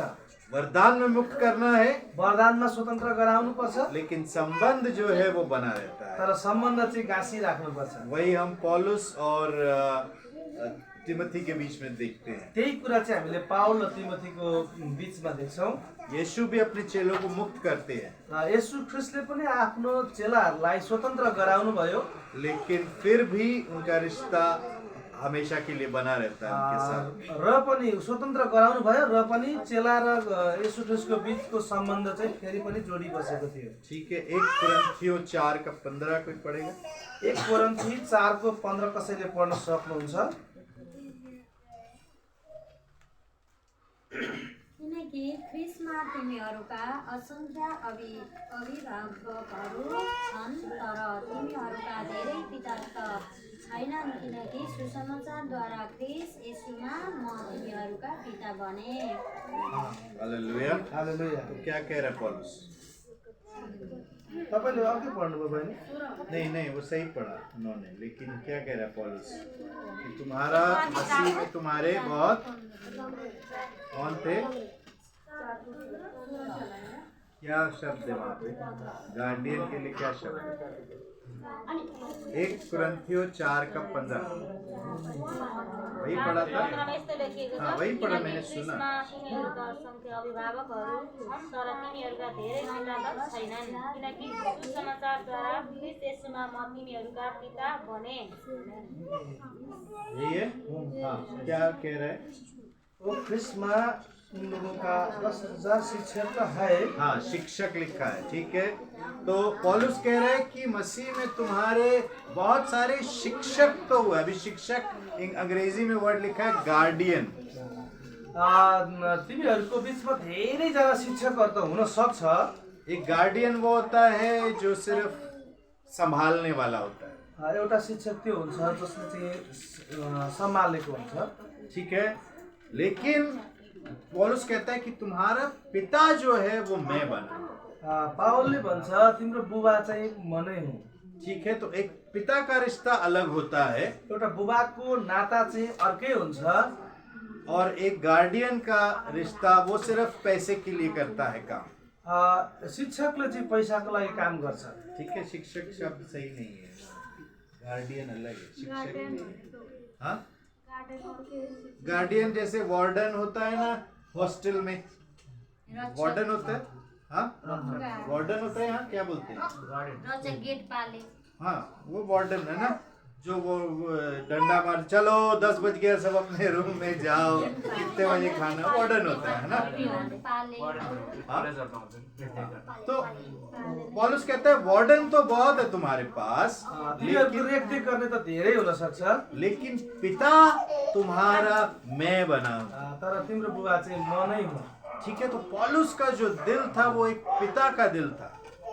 वरदान में मुक्त करना है, वरदानमा स्वतन्त्र गराउनु पर्छ, लेकिन संबंध जो है वो बना रहता है। तर सम्बन्ध चाहिँ गाँसी राख्नुपर्छ। वही हम पौलुस और तिमोथी के बीच में देखते हैं। त्यही कुरा चाहिँ हामीले पाउल र तिमोथीको बीचमा देख्छौँ। यीशु भी अपने चेलों को मुक्त करते हैं। येशू ख्रिस्टले पनि आफ्नो चेलाहरूलाई स्वतन्त्र गराउनु भयो, लेकिन फिर भी उनका रिश्ता हमेशा के लिए बना रहता है उनके साथ। र पनि स्वतन्त्र गराउनु भयो र पनि चेला र येशू ख्रिस्टको बीचको सम्बन्ध चाहिँ फेरि पनि जोडी बसेको थियो। ठीक है, 1 कोरिन्थियों 4:15 कोई पढ़ेगा? 1 कोरिन्थी 4:15 कसैले पढ्न सक्नुहुन्छ? किनकि ख्रिस्टमा तिमीहरूका असंख्य अभिभावकहरू छन्, तर तिमीहरूका धेरै पिता त छैनन्, किनकि सुसमाचारद्वारा ख्रिस्ट येशूमा म तिमीहरूका पिता बने। हालेलुया। हालेलुया। तो क्या कह रहा है पौलुस? तपाईले अघि पढ्नुभयो बहिनी? नहीं, वो सही पढ़ा उन्होंने, लेकिन क्या कह रहा है पौलुस? कि तुम्हारा मसीह में तुम्हारे बहुत कौन थे? क्या शब्द है वहाँ पे? गार्डियन के लिए क्या शब्द है? 1 कुरिन्थियों 4:15 वही पढ़ा था? यस्तो लेखिएको हाँ, छ, वही पढ़ा, किनकि मैंने सुना। ख्रिस्टमा तिनीहरूका असङ्ख्य अभिभावकहरू छन्, तर तिनीहरूका धेरै पितागत छैनन्, किनकि सुसमाचारद्वारा ख्रिस्ट येशूमा म तिनीहरूका पिता बने। यही है? हाँ, क्या कह रहा है? वो ख्रिस्मा उन लोगों का 10,000 शिक्षक तो है। हाँ, शिक्षक लिखा है, ठीक है। तो पौलुस कह रहे हैं कि मसीह में तुम्हारे बहुत सारे शिक्षक तो हुए। अभी शिक्षक अंग्रेजी में वर्ड लिखा है गार्डियन। तिमीहरूको बिचमा धेरैजना शिक्षकहरू त हुन सक्छ। एक गार्डियन वो होता है जो सिर्फ संभालने वाला होता है, एउटा शिक्षक त्यो हुन्छ जसले चाहिँ सम्हालेको हुन्छ। ठीक है। लेकिन पौलुस कहता है कि तुम्हारा पिता जो है वो मैं बना। पावलले भन्छ तिम्रो बुबा चाहिँ म नै हुँ। ठीक है। तो एक पिता का रिश्ता अलग होता है एउटा बुबाको नाता चाहिँ अर्कै हुन्छ, और एक गार्डियन का रिश्ता वो सिर्फ पैसे के लिए करता है काम। शिक्षकले चाहिँ पैसाको लागि काम गर्छ। ठीक है। शिक्षक शब्द सही नहीं है, गार्डियन अलग है, शिक्षक। हाँ, गार्डियन जैसे वार्डन होता है ना हॉस्टल में, वार्डन होता है। हाँ, वार्डन होता है। यहाँ क्या बोलते हैं? रचक गेट पाले। हाँ, वो वार्डन है ना, जो वो डंडा मार, चलो 10 बज गया, सब अपने रूम में जाओ, कितने बजे खाना, वार्डन होता है ना। तो पौलुस कहता है वार्डन तो बहुत है तुम्हारे पास, तिनीहरूको रेखदेख गर्ने त धेरै हुन सक्छ, लेकिन पिता तुम्हारा मैं बना। तर तिम्रो बुबा चाहिँ म नै हुँ। ठीक है। तो पौलुस का जो दिल था वो एक पिता का दिल था,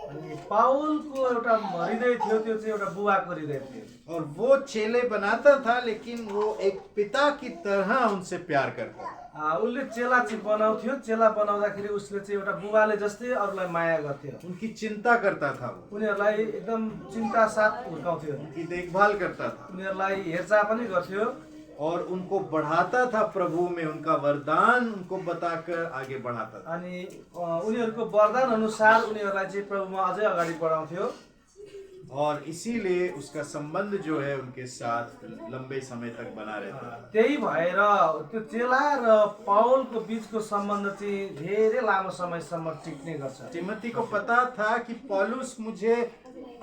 अनि पावलको एउटा हृदय थियो, त्यो चाहिँ एउटा बुबाको हृदय थियो। और वो चेले बनाता था, लेकिन वो एक पिता की तरह उनसे प्यार करता था। उसले चेला चाहिँ बनाउँथ्यो, चेला बनाउँदाखेरि उसले चाहिँ एउटा बुबाले जस्तै अरूलाई माया गर्थ्यो। उनकी चिंता करता था, वो उनीहरूलाई एकदम चिन्ता साथ हुर्काउँथ्यो, उनकी देखभाल करता था, उनीहरूलाई हेरचाह पनि गर्थ्यो, और उनको बढ़ाता था प्रभु में, उनका वरदान उनको बताकर आगे बढ़ाता था। अनि उनीहरूको वरदान अनुसार उनीहरूलाई चाहिँ प्रभुमा अझै अगाडि बढाउँथ्यो। और इसीलिए उसका संबंध जो है उनके साथ लंबे समय तक बना रहता था। त्यही भएर त्यो चेला र पावलको बीचको सम्बन्ध चाहिँ धेरै लामो समयसम्म टिक्ने गर्छ। तिमोथी को पता था कि पौलुस मुझे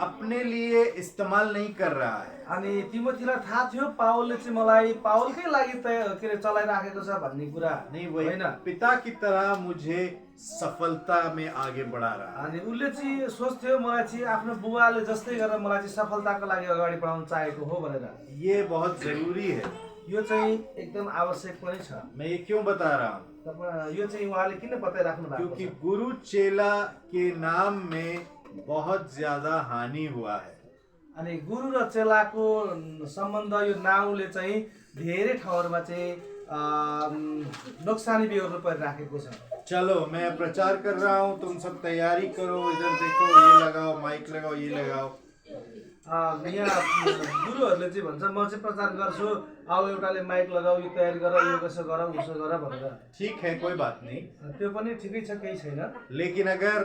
अपने लिए इस्तेमाल नहीं कर रहा है, अनि तिमोथीलाई थाहा थियो पावलले चाहिँ मलाई पावलकै लागि के अरे चलाइराखेको छ भन्ने कुरा नहीं, वही होइन। पिता की तरह मुझे सफलता में आगे बढ़ा रहा है। अनि उसले चाहिँ सोच्थ्यो मलाई चाहिँ आफ्नो बुबाले जस्तै गरेर मलाई चाहिँ सफलताको लागि अगाडि बढाउन चाहेको हो भनेर। ये बहुत जरूरी है। यो चाहिँ एकदम आवश्यक पनि छ। मैं ये क्यों बता रहा हूँ? यो चाहिँ उहाँले किन बताइराख्नु भएको क्योंकि छ? गुरु चेला के नाम में बहुत ज्यादा हानि हुआ है। अनि गुरु र चेलाको सम्बन्ध यो नाउँले चाहिँ धेरै ठाउँहरूमा चाहिँ नोक्सानी बेहोर्नु परिराखेको छ। चलो मैं प्रचार कर रहा हूँ, तुम सब तैयारी करो, इधर देखो, ये लगाओ, माइक लगाओ, ये लगाओ। यहाँ गुरुहरूले चाहिँ भन्छ म चाहिँ प्रचार गर्छु, आऊ एउटाले माइक लगाऊ, यो तयारी गर, यो कसो गर, उसो गर भनेर। ठीक है, कोई बात नहीं, त्यो पनि ठिकै छ, केही छैन। लेकिन अगर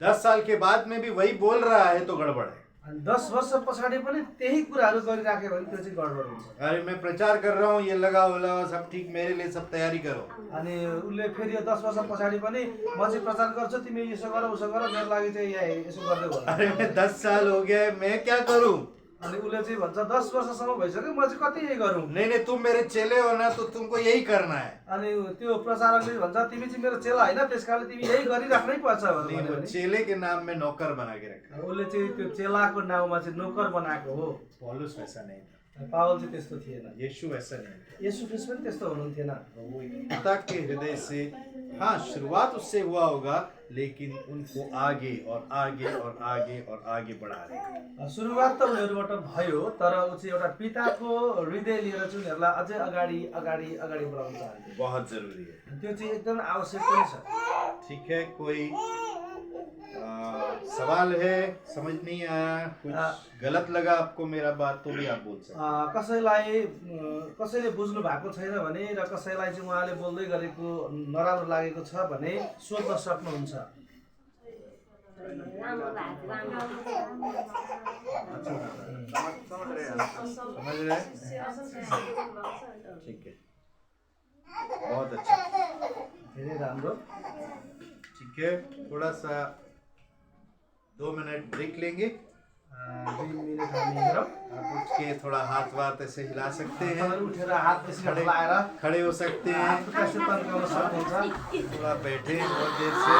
10 साल के बाद में भी वही बोल रहा है तो गड़बड़ है। अनि 10 वर्ष पछाडि पनि त्यही कुराहरू गरिराख्यो भने त्यो चाहिँ गडबड हुन्छ। अरे मैं प्रचार कर रहा हूँ, ये लगाओ लगाओ, सब ठीक, मेरे लिए सब तैयारी करो। अनि उसले फेरि 10 वर्ष पछाडि पनि म चाहिँ प्रचार गर्छु, तिमी यसो गर उसो गर, मेरो लागि चाहिँ यहाँ यसो गर्दै हो। अरे मैं 10 साल हो गए, मैं क्या करूँ? अनि उसले चाहिँ भन्छ 10 वर्षसम्म भइसक्यो, म चाहिँ कति यही गरौँ। नहीं नहीं, तुम मेरे चेले हो ना, तो तुमको यही करना है। अनि त्यो प्रचारकले भन्छ तिमी चाहिँ मेरो चेला होइन, त्यसकारणले तिमी यही गरिराख्नै पर्छ नहीं, भनेर। वो चेले के नाम में नौकर बना के रखा। उसले चाहिँ त्यो चेलाको नाउँमा चाहिँ नोकर बनाएको हो। पौलुस वैसा नहीं था, पावल चाहिँ त्यस्तो थिएन, यीशु वैसा नहीं था। येशू ख्रिस्ट पनि त्यस्तो हुनुहुन्थेन। वो एक पिता के हृदय से, हाँ शुरुआत उससे हुआ होगा, लेकिन उनको आगे और आगे और आगे और आगे बढ़ा रहे। सुरुवात त उनीहरूबाट भयो, तर ऊ चाहिँ एउटा पिताको हृदय लिएर चाहिँ उनीहरूलाई अझै अगाडि अगाडि अगाडि बढाउन चाहन्थे। बहुत जरूरी है। त्यो चाहिँ एकदम आवश्यक पनि छ। ठीक है, कोई सवाल है? समझ नहीं आया, कुछ गलत लगा आपको मेरा बात, तो भी आप बोल सकते। कसैले बुझ्नु भएको छैन भने र कसैलाई चाहिँ उहाँले बोल्दै गरेको नराम्रो लागेको छ भने सोध्न सक्नुहुन्छ। समझ रहे हैं? ठीक है, बहुत अच्छा। धेरै राम्रो। ठीक है, थोड़ा सा 2 मिनट ब्रेक लेंगे। 2 मिनेट हामी हेरौँ। आप उठ के थोड़ा हाथ वाथ ऐसे हिला सकते हैं, तपाईँहरू उठेर हात यसरी हल्लाएर खड़े हो सकते हैं, हात खुट्टा तन्काउन सक्नुहुन्छ। थोड़ा बैठे बहुत देर से।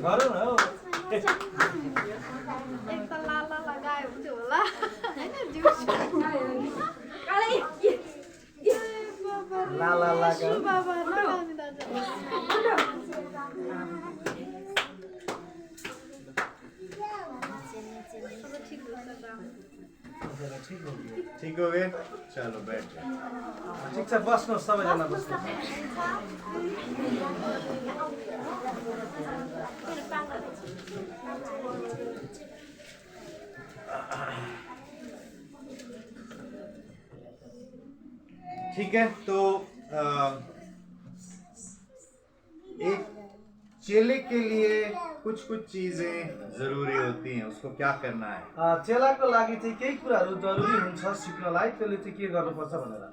गरौँ न हौ। एक त लाला लगायो हुन्थ्यो होला हैन जिउ लाला लगाऊ। बाबा लगाउने दाजु ठिक हो गयो। ठीक हो गए, चलो बैठ जाओ। ठिक छ, बस्नुहोस् सबैजना बस्नुहोस्। ठीक है, तो एक चेले के लिए कुछ कुछ चीजें जरूरी होती हैं, उसको क्या करना है? चेलाको लागि चाहिँ केही कुराहरू जरुरी हुन्छ सिक्नलाई, त्यसले चाहिँ के गर्नुपर्छ भनेर।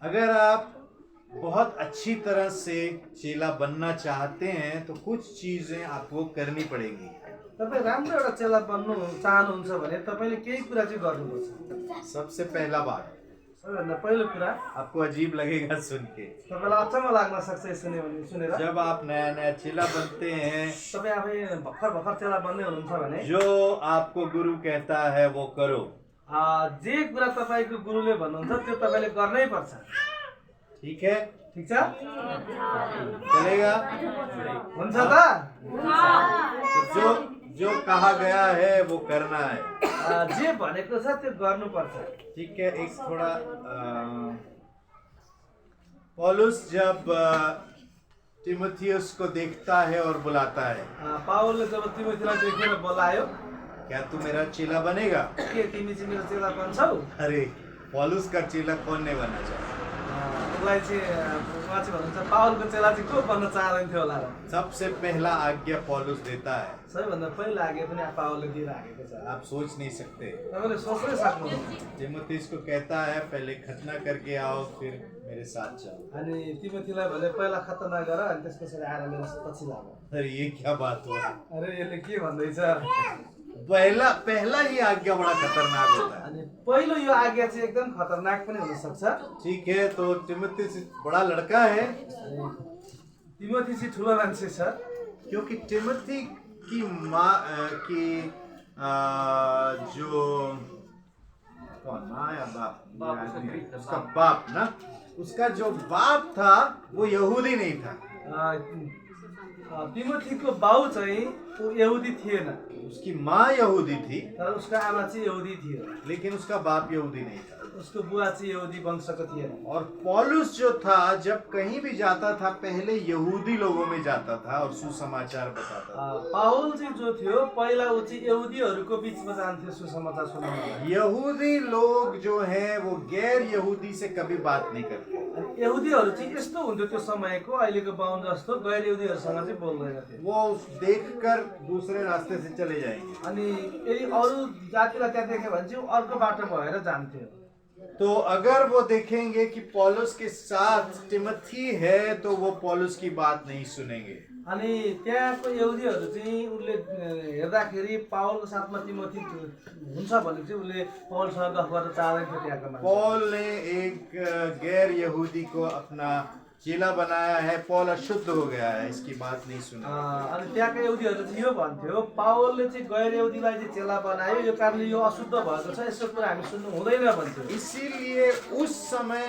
अगर आप बहुत अच्छी तरह से चेला बनना चाहते हैं तो कुछ चीजें आपको करनी पड़ेगी। तपाईँ राम्रो एउटा चेला बन्नु चाहनुहुन्छ भने तपाईँले केही कुरा चाहिँ गर्नुपर्छ। सबसे पहला बात, सबैभन्दा पहिलो कुरा, आपको अजीब लगेगा सुन के, तपाईँलाई अचम्म लाग्न सक्छ यो सुनेर। जब आप नया नया चेला बनते हैं, तपाईँ आफै भर्खर भर्खर चेला बन्दै हुनुहुन्छ भने जो आपको गुरु कहता है वो करो। जे कुरा तपाईँको गुरुले भन्नुहुन्छ त्यो तपाईँले गर्नै पर्छ। ठीक है, ठिक छ, चलेगा? हुन्छ त? तो जो कहा गया है वो करना है। जे भनेको छ त्यो गर्नुपर्छ। ठीक है, एक थोड़ा पौलुस जब तिमोथियस को देखता है और बुलाता है, पावलले जब तिमोथीलाई देखेर बोलायो, क्या तू मेरा चेला बनेगा? के तिमी चाहिँ मेरो चेला बन्छौ? अरे पौलुस का चेला कौन नहीं बनना चाहता? उसलाई चाहिँ उहाँ चाहिँ भन्नुहुन्छ पावलको चेला चाहिँ को बन्न चाहदैन थियो होला र। सबसे पहला आज्ञा पौलुस देता है, सबैभन्दा पहिला आगे पनि पावलले दिइराखेको छ। आप सोच नहीं सकते। तपाईँले सोच्नै सक्नुहुन्छ। तिमोथियस को कहता है पहले खतना करके आओ फिर मेरे साथ चलो। अनि तिमोथीलाई भने पहिला खतना गर अनि त्यस पछाडि आएर मेरो पछि लाग। अरे ये क्या बात हुआ? अरे यसले के भन्दैछ? पहला ही आज्ञा बड़ा खतरनाक होता है। अनि पहिलो यो आज्ञा चाहिँ एकदम खतरनाक पनि हुन सक्छ। ठीक है, तो तिमोथियस बड़ा लड़का है, तिमोथी चाहिँ ठुलो मान्छे छ, क्योंकि तिमोथी की माँ की जो कौन माँ या बाप, उसका बाप ना, उसका जो बाप था वो यहूदी नहीं था। तिमोथीको बाउ चाहिँ ऊ यहुदी थिएन, उसकी माँ यहूदी थी तर उसका आमा चाहिँ यहुदी थियो, लेकिन उसका बाप यहूदी नहीं था। उसको बुवा चाहिँ यहुदी वंशको थिएन। और पौलुस जो था जब कहीं भी जाता था पहले यहूदी लोगों में जाता था और सुसमाचार बताता था। पाउल चाहिँ जो थियो पहिला ऊ चाहिँ यहुदीहरूको बिचमा जान्थ्यो सुसमाचार सुनाउन। यहूदी लोग जो हैं वो गैर यहूदी से कभी बात नहीं करते। अनि यहुदीहरू चाहिँ यस्तो हुन्थ्यो त्यो समयको, अहिलेको बाहुन जस्तो गैर यहुदीहरूसँग चाहिँ बोल्दैनथे। वो देखकर दूसरे रास्ते से चले जाएंगे। अनि यदि अरू जातिलाई त्यहाँ देख्यो भने चाहिँ अर्को बाटो भएर जान्थ्यो। तो अगर वो देखेंगे कि पौलुस के साथ तिमोथी है तो वो पौलुस की बात नहीं सुनेंगे। अनि त्यहाँको यहुदीहरू चाहिँ उसले हेर्दाखेरि पावलको साथमा तिमोथी हुन्छ भने चाहिँ उसले पावलसँग गफ गर्न चाहदैन थियो त्यहाँको मान्छे। पौल ने एक गैर यहूदी को अपना चेला बनाया है, पौल अशुद्ध हो गया है, इसकी बात नहीं सुना। अनि त्यहाँका यहुदीहरू चाहिँ यो भन्थ्यो पावलले चाहिँ गैर यहुदीलाई चाहिँ चेला बनायो, यो कारणले यो अशुद्ध भएको छ, यसो कुरा हामी सुन्नु हुँदैन भन्थ्यो। इसीलिए उस समय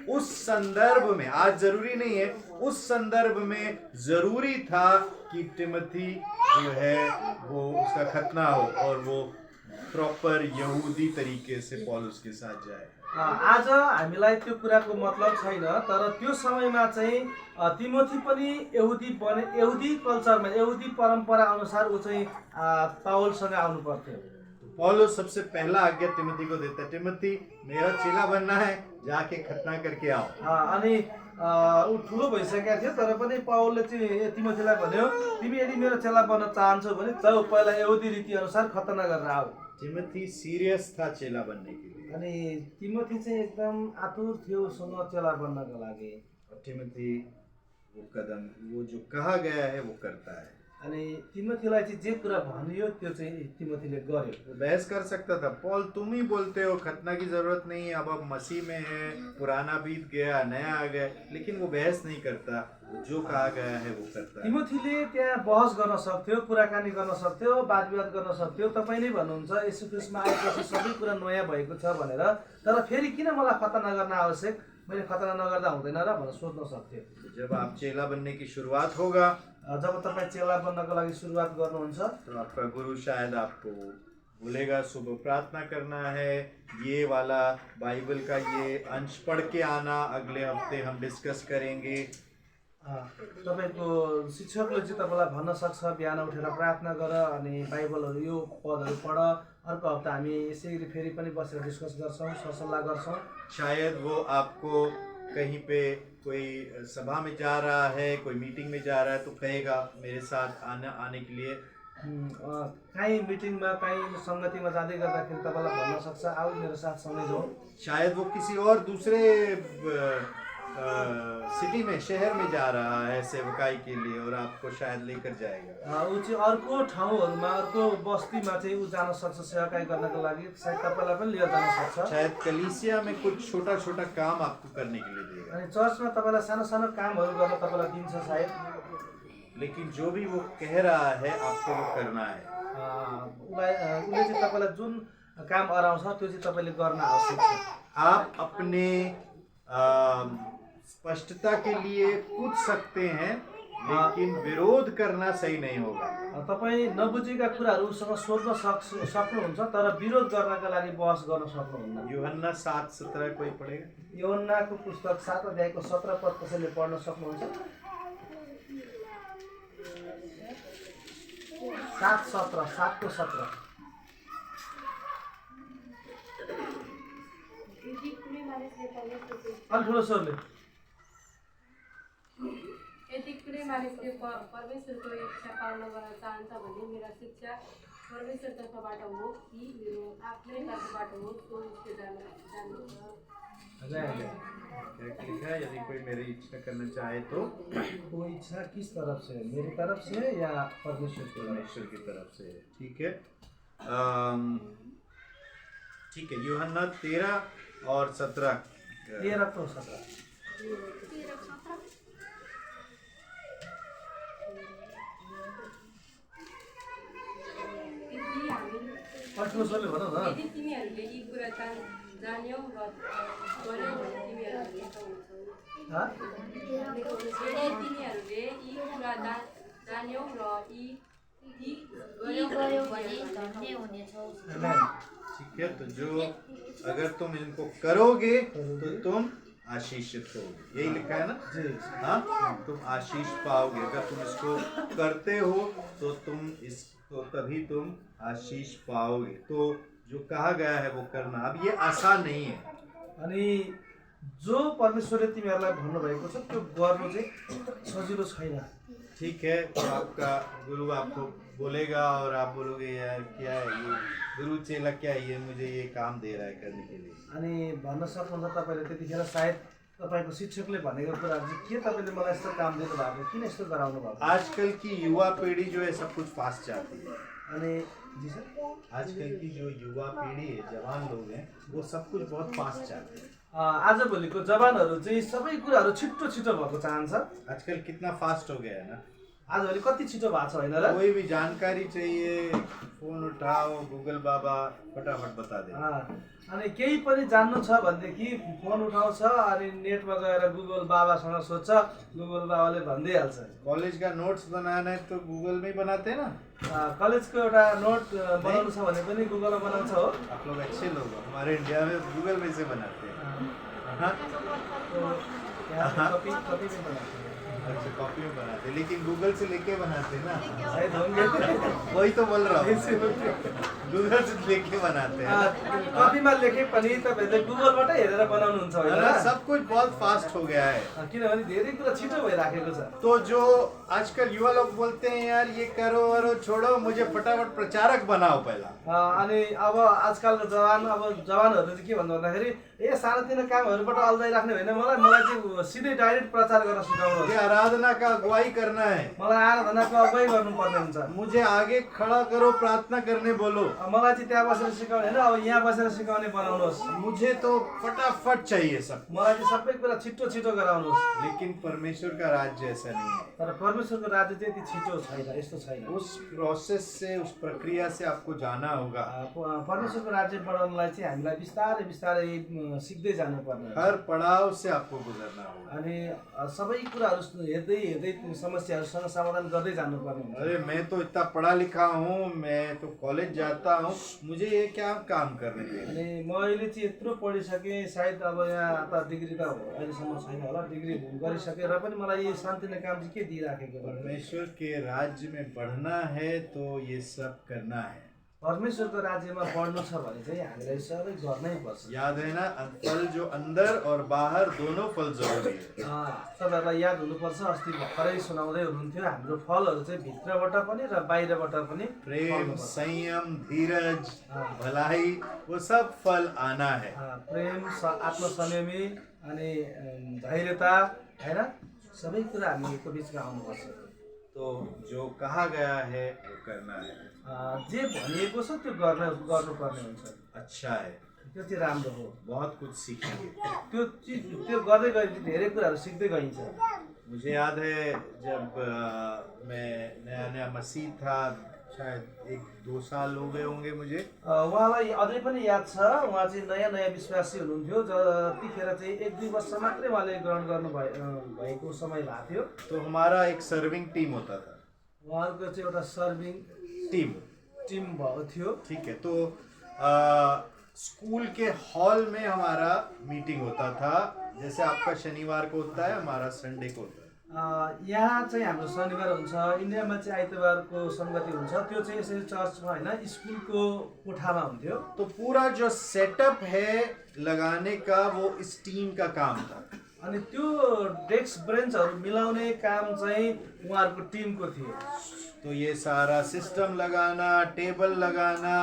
उस संदर्भ में, आज जरूरी नहीं है, उस संदर्भ में जरूरी था कि तिमोथी जो है वो उसका खतना हो और वो प्रॉपर यहूदी तरीके से पौलुस के साथ जाए। आज हामीलाई त्यो कुराको मतलब छैन, तर त्यो समयमा चाहिँ तिमोथी पनि यहुदी कल्चरमा, यहुदी परम्परा अनुसार ऊ चाहिँ पावलसँग आउनु पर्थ्यो। पौलुस सबसे पहला आज्ञा तिमोथी को देता है, तिमोथी मेरा चेला बनना है, जाके खतना करके आओ। अनि ऊ ठुलो भइसकेका थियो, तर पनि पावलले चाहिँ तिमोथीलाई भन्यो तिमी यदि मेरो चेला बन्न चाहन्छौ भने जाऊ पहिला यहुदी रीति अनुसार खतना गरेर आऊ। तिमोथी सीरियस था चेला बनने के लिए। अनि तिमोथी चाहिँ एकदम आतुर थियो उसँग चेला बन्नको लागि। और तिमोथी वो कदम, वो जो कहा गया है वो करता है। अनि तिमोथीलाई चाहिँ जे कुरा भनियो त्यो चाहिँ तिमोथीले गर्यो। वो बहस कर सकता था, पौल तुम ही बोलते हो खतना की जरूरत नहीं, अब मसीह में है, पुराना बीत गया नया आ गया, लेकिन वो बहस नहीं करता, वो जो कहा गया है वो करता है। तिमोथीले त्यहाँ बहस गर्न सक्थ्यो, कुराकानी गर्न सक्थ्यो, वाद विवाद गर्न सक्थ्यो। तपाईँ नै भन्नुहुन्छ यीशु ख्रीष्टमा आएपछि सबै कुरा नयाँ भएको छ भनेर, तर फेरि किन मलाई खतना गर्न आवश्यक, मैले खतना नगर्दा हुँदैन र भनेर सोध्न सक्थ्यो। जब आप चेला बनने की शुरुआत होगा, जब तपाईँ चेला बन्नको लागि सुरुवात गर्नुहुन्छ तो आपका गुरु शायद आपको बोलेगा सुबह प्रार्थना करना है, ये वाला बाइबल का ये अंश पढ़ के आना, अगले हफ्ते हम डिस्कस करेंगे। तपाईँको शिक्षकले चाहिँ तपाईँलाई भन्न सक्छ बिहान उठेर प्रार्थना गर अनि बाइबलहरू यो पदहरू पढ, अर्को हप्ता हामी यसरी फेरि पनि बसेर डिस्कस गर्छौँ, सरसल्लाह गर्छौँ। शायद वो आपको कहीं पे कोई सभा में जा रहा है, कोई मीटिंग में जा रहा है तो कहेगा मेरे साथ आने के लिए। कहीँ मिटिङमा कहीँ सङ्गतिमा जाँदै गर्दाखेरि तपाईँलाई भन्न सक्छ आऊ मेरो साथ सँगै जाउँ। शायद वो किसी और दूसरे सिटी में, शहर में जा रहा है सेवकाई के लिए और आपको शायद लेकर जाएगा। ऊ चाहिँ अर्को ठाउँहरूमा, अर्को बस्तीमा चाहिँ ऊ जान सक्छ सेवाकाई गर्नको लागि, सायद तपाईँलाई पनि लिएर जान सक्छ। शायद कलीसिया में कुछ छोटा छोटा काम आपको करने के लिए देगा। अनि चर्चमा तपाईँलाई सानो सानो कामहरू गर्न तपाईँलाई दिन्छ सायद, लेकिन जो भी वो कह रहा है आपको वो करना है। उसले चाहिँ तपाईँलाई जुन काम अराउँछ त्यो चाहिँ तपाईँले गर्न आवश्यक छ। आप अपने स्पष्टता के लिए पूछ सकते हैं, लेकिन विरोध करना सही नहीं होगा। तपाईँ नबुझेका कुराहरू उसँग सोध्न सक्नुहुन्छ, तर विरोध गर्नका लागि बहस गर्न सक्नुहुन्न। यूहन्ना 7:17 कोही पढेगा? यूहन्नाको पुस्तक 7 अध्यायको 17 पद कसैले पढ्न सक्नुहुन्छ? 7:17 अलि ठुलो स्वरले। यदि कुनै मानिसले परमेश्वरको इच्छा पालन गर्न चाहन्छ भने मेरा शिक्षा परमेश्वर तर्फबाट हो कि मेरो आफ्नै तर्फबाट हो, तो उसले जान्नुहुन्छ। यदि कोई मेरी इच्छा करना चाहे तो वो इच्छा किस तरफ से है, मेरी तरफ से है या परमेश्वर की तरफ से है? ठीक है, ठीक है। यूहन्ना 13 और 17 13 तो 17 यदि तिमीहरूले यी कुरा जान्यौ र गर्यौ भने तिमीहरू तिमीहरूले यी कुरा जान्यौ र यी गर्यौ भने धन्य हुनेछौ। ठीक है, तो जो अगर तुम इनको करोगे तो तुम आशीषित होगे, यही लिखा है ना? हाँ, तुम आशीष पाओगे। अगर तुम इसको करते हो तो तभी तुम आशीष पाओगे। तो जो कहा गया है वो करना। अब ये आसान नहीं है। अनि जो परमेश्वरले तिमीहरूलाई भन्नुभएको छ त्यो गर्नु चाहिँ सजिलो छैन। ठीक है, तो आपका गुरु आपको बोलेगा और आप बोलोगे यार क्या है ये, गुरु चेला क्या है ये, मुझे ये काम दे रहा है करने के लिए। अनि भन्न सक्नुहुन्छ तपाईँले त्यतिखेर सायद तपाईँको शिक्षकले भनेको कुराहरू चाहिँ के तपाईँले मलाई यस्तो काम दिनु भएको, किन यस्तो गराउनु भएको? आजकल की युवा पीढ़ी जो है सब कुछ फास्ट चाहती है। अनि जी सर, आजकल की जो युवा पीढ़ी है, जवान लोग हैं, वो सब कुछ बहुत फास्ट चाहते हैं। आजभोलिको जवानहरू चाहिँ सबै कुराहरू छिटो छिटो भएको चाहन्छ। आजकल कितना फास्ट हो गया है ना। आजभोलि कति छिटो भएको छ होइन र? कोई भी जानकारी चाहिए, फोन उठाओ, गूगल बाबा फटाफट बता दे। अनि केही पनि जान्नु छ भनेदेखि फोन उठाउँछ अनि नेटमा गएर गुगल बाबासँग सोध्छ, गुगल बाबाले भनिदिइहाल्छ। कॉलेज का नोट्स बनाना है तो गूगल में ही बनाते हैं ना। कलेजको एउटा नोट बनाउनु छ भने पनि गुगलमा बनाउँछ हो। आप लोग अच्छे लोग हो, हमारे इंडिया में गूगल में से बनाते हैं। हाँ? यहाँ कपी कपी में बनाउँछ। अच्छा, कॉपी में बनाते हैं, लेकिन गूगल से लेके बनाते हैं ना। सायद होंगे। वही तो बोल रहा हूँ, गूगल से लेके बनाते हैं ना। कपीमा लेखे पनि तपाईहरुले गुगलबाट हेरेर बनाउनुहुन्छ होइन है र? ना? सब कुछ बहुत फास्ट हो गया है। किनभने धेरै कुरा छिटो भइराखेको छ। तो जो आजकल युवा लोग बोलते हैं यार ये करो वरो छोड़ो, मुझे फटाफट प्रचारक बनाओ पहला। अनि अब आजकलको जवानहरूले चाहिँ के भन्नु भन्दाखेरि सानोतिनो कामहरूबाट अल्झाइराख्ने होइन, मलाई चाहिँ सिधै डाइरेक्ट प्रचार गर्न सिकाउनुहोस्। ये आराधना का अगुवाई करना है, मलाई आराधनाको अगुवाई गर्नुपर्ने हुन्छ। मुझे आगे खड़ा करो, प्रार्थना करने बोलो। मलाई चाहिँ त्यहाँ बसेर सिकाउने होइन, अब यहाँ बसेर सिकाउने बनाउनुहोस्। मुझे तो फटाफट चाहिए सब, मलाई चाहिँ सबै कुरा छिटो छिटो गराउनुहोस्। लेकिन परमेश्वर का राज्य ऐसा नहीं है। तर परमेश्वरको राज्य चाहिँ यति छिटो छैन, यस्तो छैन। उस प्रोसेस से, उस प्रक्रिया से आपको जाना होगा। परमेश्वरको राज्य बढाउनलाई चाहिँ हामीलाई बिस्तारै बिस्तारै सिक्दै जानुपर्ने हुन्छ। हर पड़ाव से आपको गुजरना होगा। अनि सबै कुराहरू हेर्दै हेर्दै समस्याहरूसँग समाधान गर्दै जानुपर्ने हुन्छ। अरे मैं तो इतना पढ़ा लिखा हूँ, मैं तो कॉलेज जाता हूँ, मुझे ये क्या काम करने देंगे। अनि म अहिले चाहिँ यत्रो पढिसकेँ, सायद अब यहाँ त डिग्री त अहिलेसम्म छैन होला, डिग्री गरिसकेँ र पनि मलाई यो शान्तिले काम चाहिँ के दिइराखेको हो? परमेश्वर के राज्य में बढ़ना है तो ये सब करना है। परमेश्वरको राज्यमा बढ्नु छ भने चाहिँ हामीलाई सबै गर्नै पर्छ। याद है ना, फल जो अंदर और बाहर दोनों फल जरूरी है। तपाईँहरूलाई याद हुनुपर्छ, अस्ति भर्खरै सुनाउँदै हुनुहुन्थ्यो, हाम्रो फलहरू चाहिँ भित्रबाट पनि र बाहिरबाट पनि प्रेम, संयम, धीरज, भलाई, वो सब फल आना है। प्रेम, आत्मसंयमी अनि धैर्यता होइन, सबै कुरा हामीको बिचमा आउनुपर्छ। तो जो कहा गया है वो करना है। जे भनिएको छ त्यो गर्नुपर्ने हुन्छ। अच्छा है, त्यो चाहिँ राम्रो हो। बहुत कुछ सीखेंगे। त्यो गर्दै गएपछि धेरै कुराहरू सिक्दै गइन्छ। मुझे याद है जब मैं नया नया मसीह था, शायद 1-2 साल हो गए होंगे मुझे। उहाँलाई अझै पनि याद छ, उहाँ चाहिँ नयाँ नयाँ विश्वासी हुनुहुन्थ्यो। त्यतिखेर चाहिँ 1-2 वर्ष मात्रै उहाँले ग्रहण गर्नु भएको समय भएको थियो। तो हमारा एक सर्विंग टीम होता था। उहाँको चाहिँ एउटा सर्भिङ टिम भएको थियो। ठीक है, तो स्कूल के हॉल में हमारा मीटिंग होता था, जैसे आपका शनिवार को होता है, हमारा संडे को होता है। यहाँ चाहिँ हाम्रो शनिबार हुन्छ, इन्डियामा चाहिँ आइतबारको संगति हुन्छ। त्यो चाहिँ यसरी चर्चमा होइन, स्कुलको कोठामा हुन्थ्यो। तो पूरा जो सेटअप है लगाने का वो इस टीम का काम था। अनि त्यो डेस्क बेन्चहरू मिलाउने काम चाहिँ उहाँहरूको टिमको थियो। तो ये सारा सिस्टम लगाना, टेबल लगाना,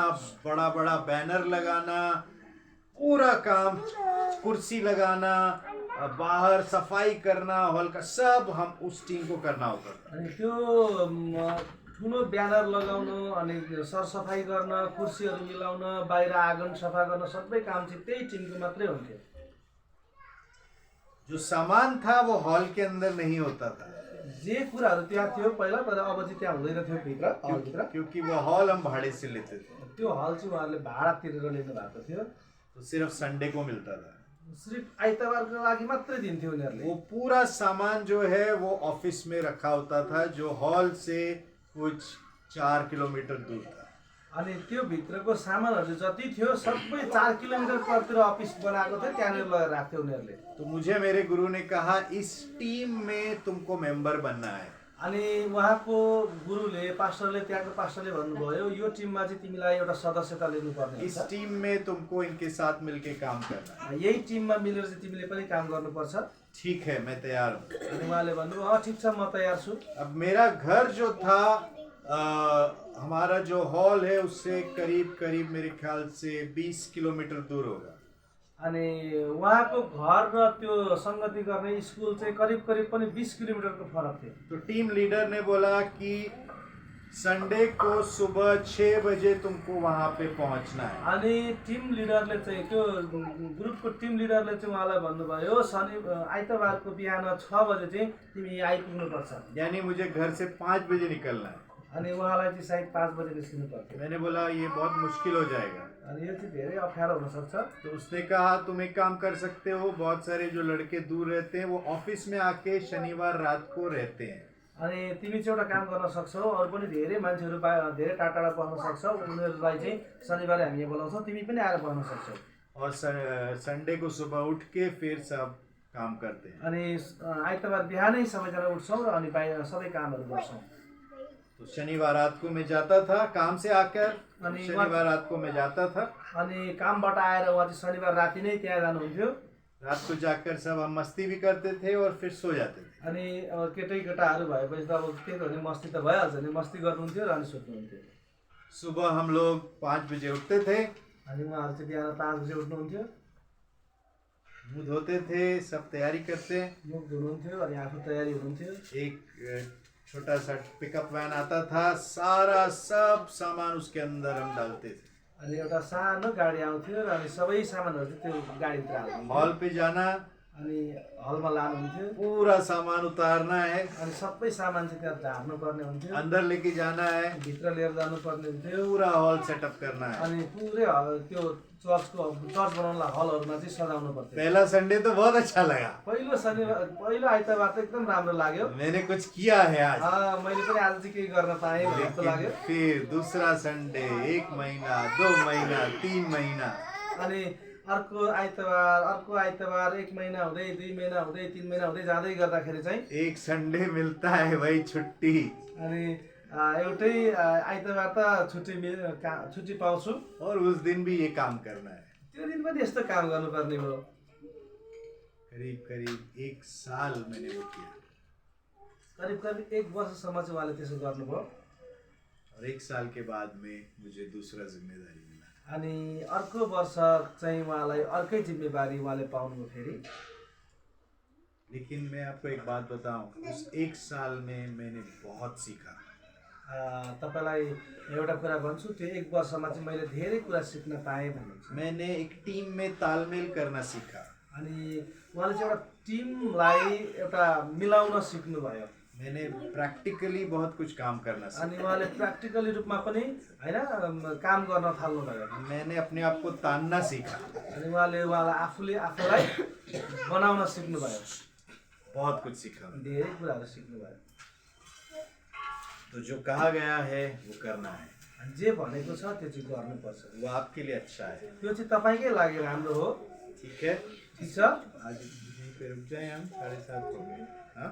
बड़ा बड़ा बैनर लगाना, पूरा काम, कुर्सी लगाना, बाहर सफाई करना, हॉल का, सब हम उस टीम को करना होता था। अनि त्यो ठुलो ब्यानर लगाउनु, अनि सरसफाई गर्न, कुर्सीहरू मिलाउन, बाहिर आँगन सफा गर्न, सबै काम चाहिँ त्यही टिमको मात्रै हुन्थ्यो। जो सामान था वो हॉल के अंदर नहीं होता था, जे कुराहरू त्यहाँ थियो पहिला, तर अब चाहिँ त्यहाँ हुँदैन थियो भित्र, क्योंकि वो हॉल हम भाड़े से लेते थे। त्यो हल चाहिँ उहाँहरूले भाडा तिरेर लिनु भएको थियो। तो सिर्फ संडे को मिलता था। सिर्फ आइतबारको लागि मात्रै दिन्थ्यो उनीहरूले। वो पूरा सामान जो है वो ऑफिस में रखा होता था, जो हॉल से कुछ 4 किलोमीटर दूर था। अनि त्यो भित्रको सामानहरू जति थियो सबै 4 किलोमिटर परतिर अफिस बनाएको थियो, त्यहाँनिर लगेर राख्थ्यो उनीहरूले। तो मुझे मेरे गुरु ने कहा इस टीम में तुमको मेंबर बनना है। अनि उहाँको गुरुले, पास्टरले, त्यहाँको पास्टरले भन्नुभयो यो टिममा चाहिँ तिमीलाई एउटा सदस्यता लिनुपर्ने इस हुन्छ। टीम में तुमको इनके साथ मिलके काम करना है। यही टिममा मिलेर चाहिँ तिमीले पनि काम गर्नुपर्छ। ठीक है, मैं तैयार हूँ। अनि उहाँले भन्नुभयो ठिक छ, म तयार छु। अब मेरा घर जो था, हमारा जो हॉल है उससे करीब करीब मेरे ख्याल से 20 किलोमीटर दूर होगा। अनि उहाँको घर र त्यो संगति गर्ने स्कुल चाहिँ करिब करिब पनि 20 किलोमिटरको फरक थियो। तो टीम लीडर ने बोला कि संडे को सुबह 6 बजे तुमको वहां पे पहुंचना है। अनि टिम लिडरले चाहिँ त्यो ग्रुपको टिम लिडरले चाहिँ उहाँलाई भन्नुभयो आइतबारको बिहान 6 बजे चाहिँ तिमी आइपुग्नुपर्छ। यानी मुझे घर से 5 बजे निकलना है। अनि उहाँलाई चाहिँ सायद 5 बजे निस्किनु पर्थ्यो। मैंने बोला ये बहुत मुश्किल हो जाएगा। अनि यो चाहिँ धेरै अप्ठ्यारो हुनसक्छ। तो उसने कहा तुम एक काम कर सकते हो, बहुत सारे जो लड़के दूर रहते हैं वो ऑफिस में आके शनिवार रात को रहते हैं। अनि तिमी चाहिँ एउटा काम गर्न सक्छौ, अरू पनि धेरै मान्छेहरू धेरै टाढा बस्न सक्छौ, उनीहरूलाई चाहिँ शनिबार हामी यहाँ बोलाउँछौँ, तिमी पनि आएर बस्न सक्छौ। और संडे को सुबह उठ के फिर सब काम करते हैं। अनि आइतबार बिहानै सबैजना उठ्छौँ र अनि बाहिर सबै कामहरू गर्छौँ। तो शनिवार रात को मैं जाता था काम से आकर, शनिवार रात को मैं जाता था। अनि कामबाट आएर उहाँ चाहिँ शनिबार राति नै त्यहाँ जानुहुन्थ्यो। रात को जाकर सब हम मस्ती भी करते थे और फिर सो जाते थे। अनि अब केटाहरू भएपछि त अब के गर्ने, मस्ती त भइहाल्छ नि, मस्ती गर्नुहुन्थ्यो र अनि सुत्नुहुन्थ्यो। सुबह हम लोग 5 बजे उठते थे, अनि उहाँहरू चाहिँ बिहान 5 बजे उठ्नुहुन्थ्यो, मुँह धोते थे, सब तैयारी करते। मुख धुनुहुन्थ्यो अनि आफू तयारी हुनुहुन्थ्यो। एक छोटा सा पिकअप वैन आता था, सारा सब सामान उसके अंदर हम डालते थे। अनि एउटा सानो गाडी आउँथ्यो र अनि सबै सामानहरू चाहिँ त्यो गाडीभित्र हाल्नुहुन्थ्यो। हॉल पे जाना, अनि हलमा लानुहुन्थ्यो, पूरा सामान उतारना है, अनि सबै सामान चाहिँ त्यहाँ झार्नु पर्ने हुन्थ्यो, अंदर लेके जाना है, भित्र लिएर जानु पर्ने हुन्थ्यो। पूरा हॉल सेटअप करना है। अनि पुरै त्यो चर्च बनाउनलाई हलहरूमा चाहिँ सजाउनु पर्थ्यो। पहला संडे तो बहुत अच्छा लगा। पहिलो आइतबार त एकदम राम्रो लाग्यो। मैंने कुछ किया है आज। मैले पनि आज चाहिँ केही गर्न पाएँ जस्तो लाग्यो। लेकिन फिर दूसरा संडे 1 महीना, 2 महीना, 3 महीना, अनि अर्को आइतबार 1 महिना हुँदै, 2 महिना हुँदै, 3 महिना हुँदै जाँदै गर्दाखेरि चाहिँ एक संडे मिलता है वही छुट्टी। अनि एउटै आइतबार त छुट्टी पाउँछु, और उस दिन भी ये काम करना है। त्यो दिन पनि यस्तो काम गर्नुपर्ने हो। करीब 1 साल मैंने वो किया। करिब 1 वर्षसम्म चाहिँ उहाँले त्यसो गर्नुभयो। और 1 साल के बाद में मुझे दूसरा जिम्मेदारी मिला। अनि अर्को वर्ष चाहिँ उहाँलाई अर्कै जिम्मेवारी उहाँले पाउनुभयो फेरि। लेकिन मैं आपको एक बात बताऊं, उस 1 साल में मैंने बहुत सीखा। तपाईलाई एउटा कुरा भन्छु, त्यो 1 वर्षमा चाहिँ मैले धेरै कुरा सिक्न पाएँ भन्नुहुन्छ। मैंने एक टीम में तालमेल करना सीखा। अनि उहाँले चाहिँ एउटा टिमलाई एउटा मिलाउन सिक्नुभयो। मैंने प्रैक्टिकली बहुत कुछ काम करना सीखा। अनि उहाँले प्र्याक्टिकली रूपमा पनि हैन काम गर्न थाल्नुभयो। मैंने अपने आप को तानना सीखा। अनि उहाँलाई आफूलाई बनाउन सिक्नुभयो। बहुत कुछ सीखा। धेरै कुराहरू सिक्नुभयो। तो जो कहा गया है वो करना है। जे भनेको छ त्यो चाहिँ गर्नुपर्छ। वो आपके लिए अच्छा है। त्यो चाहिँ तपाईकै लागि राम्रो हो। ठीक है, ठीक छ। आज यहीं पे रुक जाए हम, 7:30 हो गए। हाँ,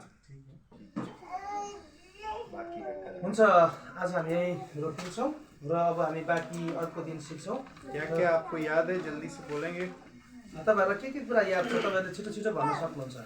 बाकी का कल। हुन्छ, आज हामी यही रोकिन्छौँ र अब हामी बाँकी अर्को दिन सिक्छौँ। क्या क्या आपको याद है, जल्दी से बोलेंगे। तपाईँहरूलाई के कुरा याद छ, तपाईँहरूले छिटो भन्न सक्नुहुन्छ।